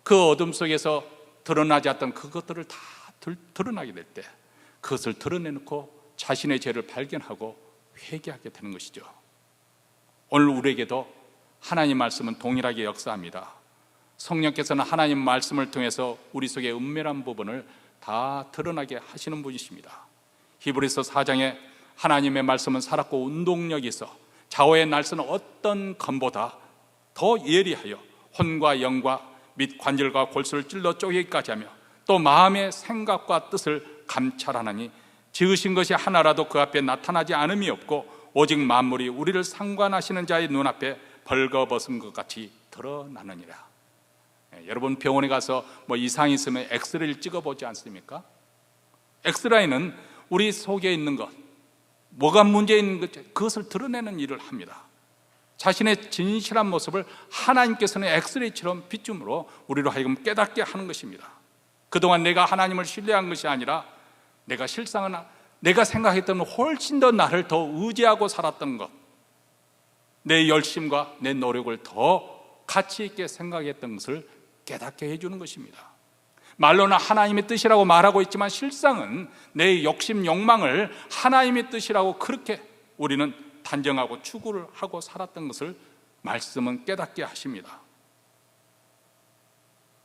그 어둠 속에서 드러나지 않던 그것들을 다 드러나게 될 때 그것을 드러내놓고 자신의 죄를 발견하고 회개하게 되는 것이죠. 오늘 우리에게도 하나님 말씀은 동일하게 역사합니다. 성령께서는 하나님 말씀을 통해서 우리 속의 은밀한 부분을 다 드러나게 하시는 분이십니다. 히브리서 4장에 하나님의 말씀은 살았고 운동력이 있어 좌우의 날서는 어떤 검보다 더 예리하여 혼과 영과 및 관절과 골수를 찔러 쪼개기까지 하며 또 마음의 생각과 뜻을 감찰하나니 지으신 것이 하나라도 그 앞에 나타나지 않음이 없고 오직 만물이 우리를 상관하시는 자의 눈앞에 벌거벗은 것 같이 드러나느니라. 여러분 병원에 가서 이상이 있으면 엑스레이를 찍어보지 않습니까? 엑스레이는 우리 속에 있는 것, 뭐가 문제 있는 것, 그것을 드러내는 일을 합니다. 자신의 진실한 모습을 하나님께서는 엑스레이처럼 비춤으로 우리로 하여금 깨닫게 하는 것입니다. 그동안 내가 하나님을 신뢰한 것이 아니라 내가 실상은 내가 생각했던 훨씬 더 나를 더 의지하고 살았던 것, 내 열심과 내 노력을 더 가치 있게 생각했던 것을 깨닫게 해주는 것입니다. 말로는 하나님의 뜻이라고 말하고 있지만 실상은 내 욕심, 욕망을 하나님의 뜻이라고 그렇게 우리는 단정하고 추구를 하고 살았던 것을 말씀은 깨닫게 하십니다.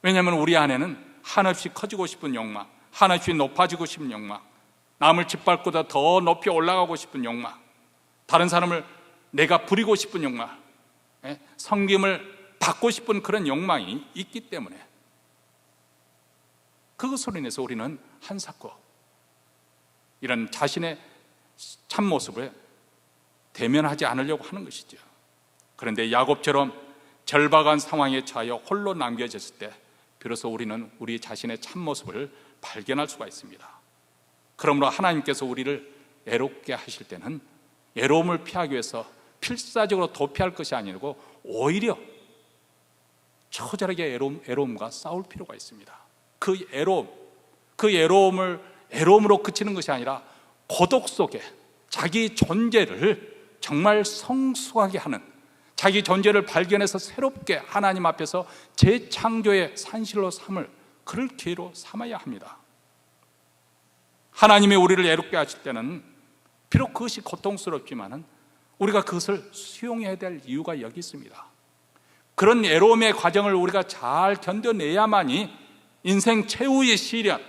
왜냐하면 우리 안에는 한없이 커지고 싶은 욕망, 한없이 높아지고 싶은 욕망, 남을 짓밟고 더 높이 올라가고 싶은 욕망, 다른 사람을 내가 부리고 싶은 욕망, 섬김을 받고 싶은 그런 욕망이 있기 때문에 그것으로 인해서 우리는 한사코 이런 자신의 참모습을 대면하지 않으려고 하는 것이죠. 그런데 야곱처럼 절박한 상황에 처하여 홀로 남겨졌을 때 비로소 우리는 우리 자신의 참모습을 발견할 수가 있습니다. 그러므로 하나님께서 우리를 애롭게 하실 때는 애로움을 피하기 위해서 필사적으로 도피할 것이 아니고 오히려 처절하게 애로움과 싸울 필요가 있습니다. 그 애로움으로 그치는 것이 아니라 고독 속에 자기 존재를 정말 성숙하게 하는, 자기 존재를 발견해서 새롭게 하나님 앞에서 재창조의 산실로 삼을 그럴 기회로 삼아야 합니다. 하나님이 우리를 애롭게 하실 때는 비록 그것이 고통스럽지만은 우리가 그것을 수용해야 될 이유가 여기 있습니다. 그런 애로움의 과정을 우리가 잘 견뎌내야만이 인생 최후의 시련,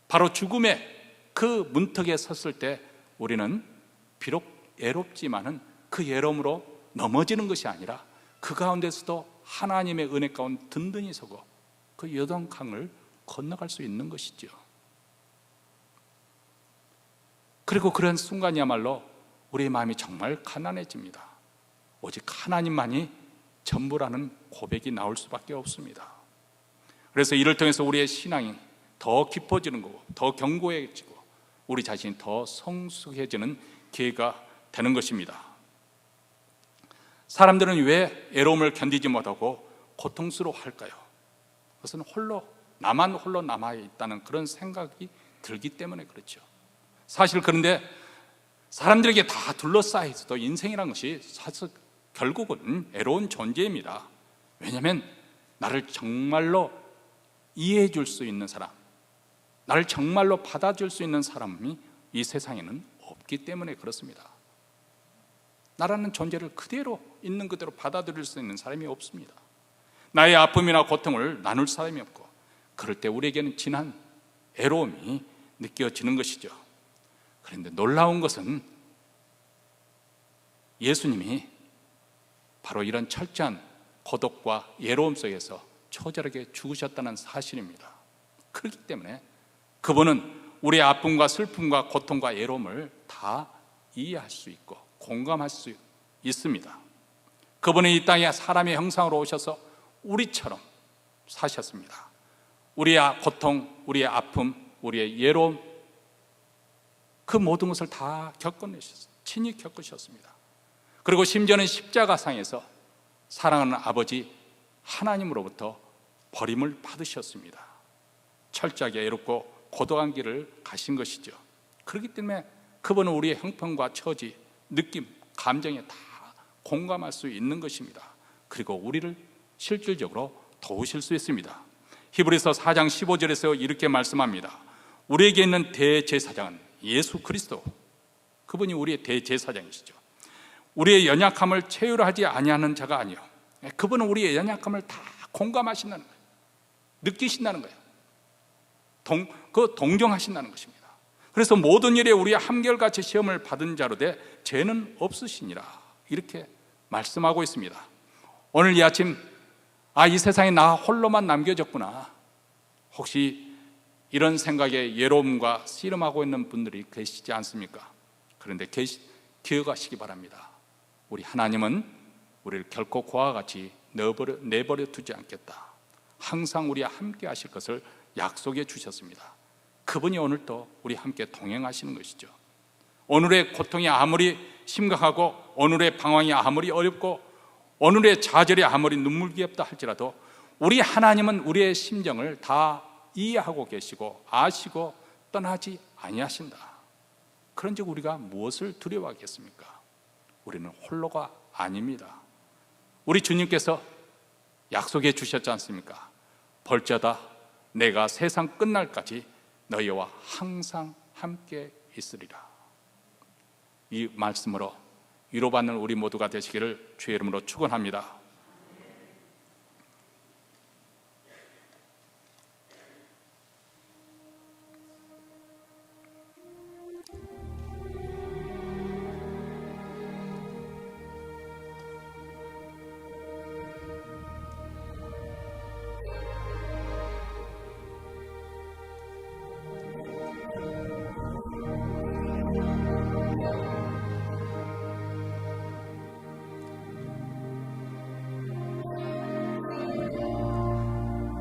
바로 죽음의 그 문턱에 섰을 때 우리는 비록 애롭지만은 그 애로움으로 넘어지는 것이 아니라 그 가운데서도 하나님의 은혜 가운데 든든히 서고 그 요단강을 건너갈 수 있는 것이죠. 그리고 그런 순간이야말로 우리의 마음이 정말 가난해집니다. 오직 하나님만이 전부라는 고백이 나올 수밖에 없습니다. 그래서 이를 통해서 우리의 신앙이 더 깊어지는 거고 더 견고해지고 우리 자신이 더 성숙해지는 기회가 되는 것입니다. 사람들은 왜 애로움을 견디지 못하고 고통스러워할까요? 그것은 나만 홀로 남아있다는 그런 생각이 들기 때문에 그렇죠. 사실 그런데 사람들에게 다 둘러싸여 있어도 인생이란 것이 사실 결국은 애로운 존재입니다. 왜냐하면 나를 정말로 이해해 줄 수 있는 사람, 나를 정말로 받아줄 수 있는 사람이 이 세상에는 없기 때문에 그렇습니다. 나라는 존재를 그대로 있는 그대로 받아들일 수 있는 사람이 없습니다. 나의 아픔이나 고통을 나눌 사람이 없고 그럴 때 우리에게는 진한 애로움이 느껴지는 것이죠. 그런데 놀라운 것은 예수님이 바로 이런 철저한 고독과 애로움 속에서 처절하게 죽으셨다는 사실입니다. 그렇기 때문에 그분은 우리의 아픔과 슬픔과 고통과 애로움을 다 이해할 수 있고 공감할 수 있습니다. 그분은 이 땅에 사람의 형상으로 오셔서 우리처럼 사셨습니다. 우리의 고통, 우리의 아픔, 우리의 애로움, 그 모든 것을 다 겪어내셨어요. 친히 겪으셨습니다. 그리고 심지어는 십자가상에서 사랑하는 아버지 하나님으로부터 버림을 받으셨습니다. 철저하게 애롭고 고독한 길을 가신 것이죠. 그렇기 때문에 그분은 우리의 형편과 처지, 느낌, 감정에 다 공감할 수 있는 것입니다. 그리고 우리를 실질적으로 도우실 수 있습니다. 히브리서 4장 15절에서 이렇게 말씀합니다. 우리에게 있는 대제사장은 예수 그리스도, 그분이 우리의 대제사장이시죠. 우리의 연약함을 체휼하지 아니하는 자가 아니요, 그분은 우리의 연약함을 다 공감하신다는 거예요. 느끼신다는 거예요. 동정하신다는 것입니다. 그래서 모든 일에 우리 한결같이 시험을 받은 자로 돼 죄는 없으시니라, 이렇게 말씀하고 있습니다. 오늘 이 아침 이 세상에 나 홀로만 남겨졌구나, 혹시 이런 생각에 외로움과 씨름하고 있는 분들이 계시지 않습니까? 그런데 기억하시기 바랍니다. 우리 하나님은 우리를 결코 그와 같이 내버려 두지 않겠다. 항상 우리와 함께 하실 것을 약속해 주셨습니다. 그분이 오늘도 우리 함께 동행하시는 것이죠. 오늘의 고통이 아무리 심각하고, 오늘의 방황이 아무리 어렵고, 오늘의 좌절이 아무리 눈물겹다 할지라도 우리 하나님은 우리의 심정을 다 이해하고 계시고 아시고 떠나지 아니하신다. 그런즉 우리가 무엇을 두려워하겠습니까? 우리는 홀로가 아닙니다. 우리 주님께서 약속해 주셨지 않습니까? 벌저다 내가 세상 끝날까지 너희와 항상 함께 있으리라. 이 말씀으로 위로받는 우리 모두가 되시기를 주의 이름으로 축원합니다.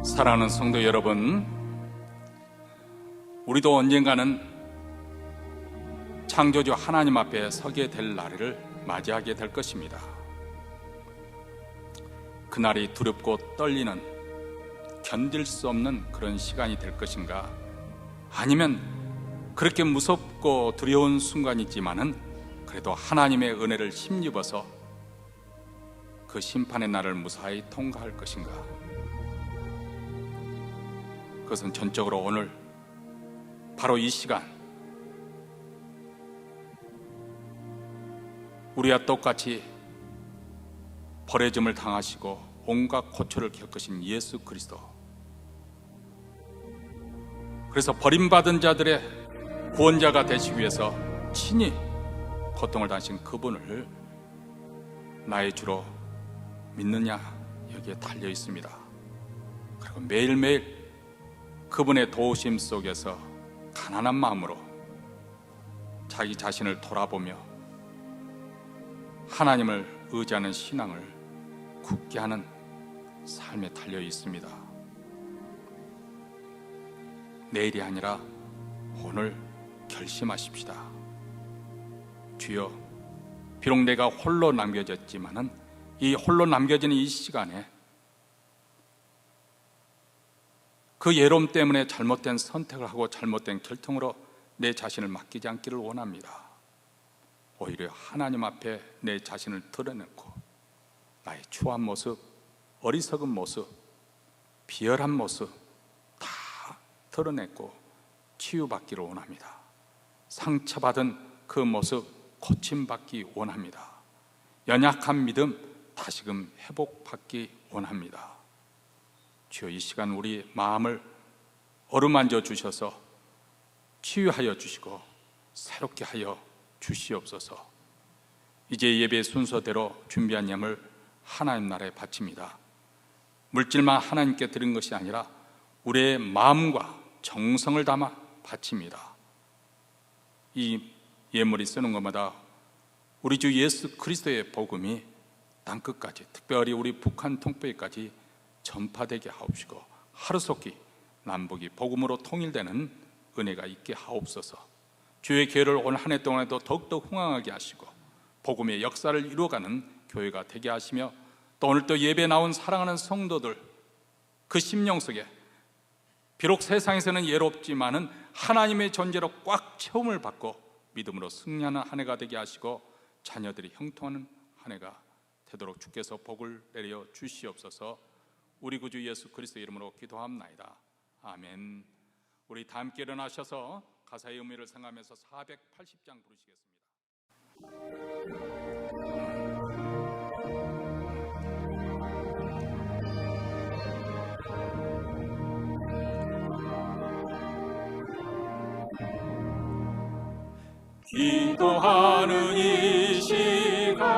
사랑하는 성도 여러분, 우리도 언젠가는 창조주 하나님 앞에 서게 될 날을 맞이하게 될 것입니다. 그날이 두렵고 떨리는, 견딜 수 없는 그런 시간이 될 것인가, 아니면 그렇게 무섭고 두려운 순간이지만은 그래도 하나님의 은혜를 힘입어서 그 심판의 날을 무사히 통과할 것인가. 그것은 전적으로 오늘 바로 이 시간 우리와 똑같이 버려짐을 당하시고 온갖 고초를 겪으신 예수 그리스도, 그래서 버림받은 자들의 구원자가 되시기 위해서 친히 고통을 당하신 그분을 나의 주로 믿느냐, 여기에 달려 있습니다. 그리고 매일매일 그분의 도우심 속에서 가난한 마음으로 자기 자신을 돌아보며 하나님을 의지하는 신앙을 굳게 하는 삶에 달려 있습니다. 내일이 아니라 오늘 결심하십시다. 주여, 비록 내가 홀로 남겨졌지만은 이 홀로 남겨지는 이 시간에 그 외로움 때문에 잘못된 선택을 하고 잘못된 결정으로 내 자신을 맡기지 않기를 원합니다. 오히려 하나님 앞에 내 자신을 드러내고 나의 추한 모습, 어리석은 모습, 비열한 모습 다 드러내고 치유받기를 원합니다. 상처받은 그 모습 고침받기 원합니다. 연약한 믿음 다시금 회복받기 원합니다. 주여, 이 시간 우리 마음을 어루만져 주셔서 치유하여 주시고 새롭게 하여 주시옵소서. 이제 예배 순서대로 준비한 예물 하나님 나라에 바칩니다. 물질만 하나님께 드린 것이 아니라 우리의 마음과 정성을 담아 바칩니다. 이 예물이 쓰는 것마다 우리 주 예수 그리스도의 복음이 땅끝까지, 특별히 우리 북한 통뼈까지 전파되게 하옵시고 하루속히 남북이 복음으로 통일되는 은혜가 있게 하옵소서. 주의 교회를 오늘 한 해 동안에도 더욱더 흥황하게 하시고 복음의 역사를 이루어가는 교회가 되게 하시며, 또 오늘 또 예배 나온 사랑하는 성도들 그 심령 속에 비록 세상에서는 예롭지만은 하나님의 존재로 꽉 채움을 받고 믿음으로 승리하는 한 해가 되게 하시고 자녀들이 형통하는 한 해가 되도록 주께서 복을 내려 주시옵소서. 우리 구주 예수 그리스도 이름으로 기도합나이다. 아멘. 우리 다 함께 일어나셔서 가사의 의미를 생각하면서 480장 부르시겠습니다. 기도하는 이 시간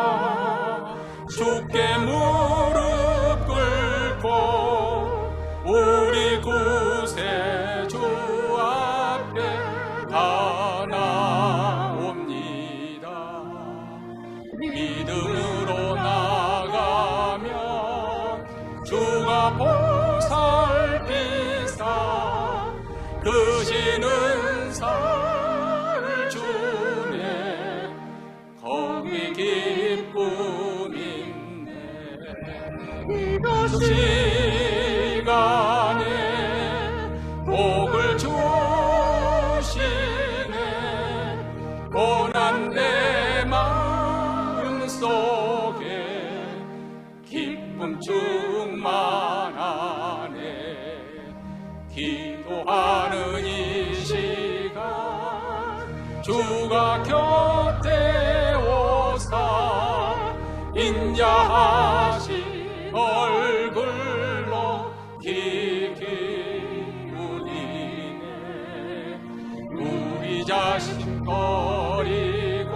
주께 무릎 꿇고 우리 구세 크신 은사를 주네. 거기 기쁨 있네. 기도 시간에 복을 주시네. 고난 내 마음 속에 기쁨 충만하네. 기도하는 이 시간 주가 곁에 오사 인자하신 얼굴로 귀 기울이네. 우리 자신 버리고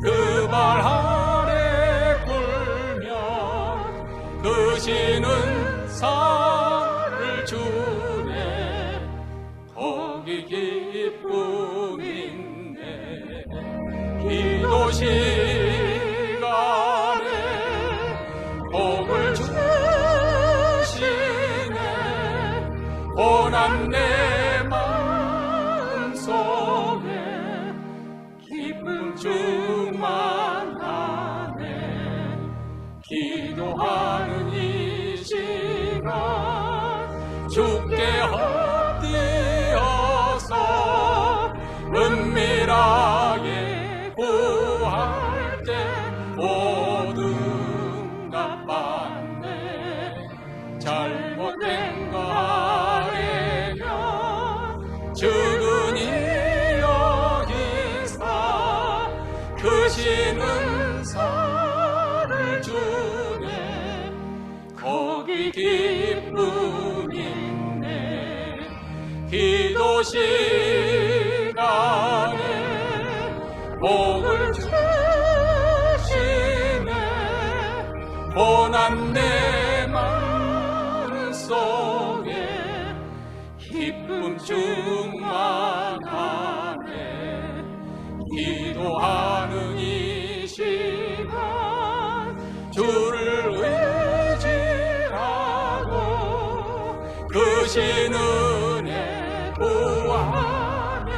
그 발 아래 굴면 크신 은사를 주네. 거기 기쁨 있네. 기도 시간에 복을 주시네. 고난 내 마음 속에 기쁨 충만하네. 기도하는 이 시간 주께 엎드려서 은밀하게 구할 때 모두 나빴네. 잘못된 거 아뢰면 주근히 여기사 크신 은사를 주네. 거기 기쁨 있네. 기도 시간에 복을 주시네. 고난 내 마음 속에 기쁨 충만하네. 기도하는 이 시간 주를 의지하고 크신 은혜 구하면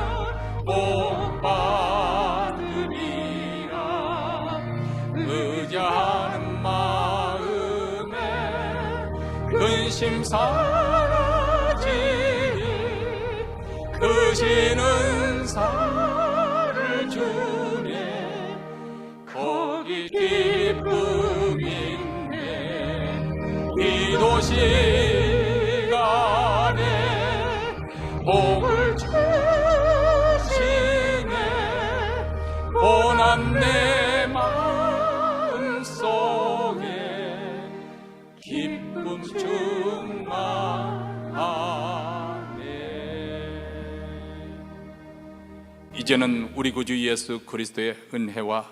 복 받으리라. 의지하는 마음에 근심 사라지니 크신 은사를 주네. 거기 기쁨 있네. 기도 시간에 복을 주시네. 고난 내 마음 속에 기쁨 충만하네. 이제는 우리 구주 예수 그리스도의 은혜와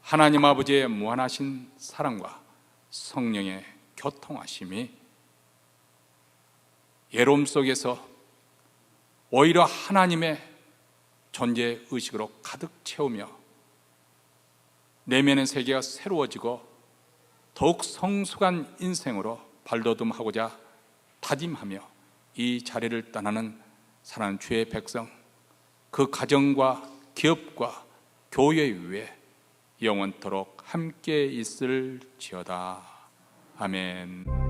하나님 아버지의 무한하신 사랑과 성령의 교통하심이 예로움 속에서 오히려 하나님의 존재 의식으로 가득 채우며 내면의 세계가 새로워지고 더욱 성숙한 인생으로 발돋움하고자 다짐하며 이 자리를 떠나는 사랑하는 주의 백성, 그 가정과 기업과 교회 위에 영원토록 함께 있을지어다. 아멘.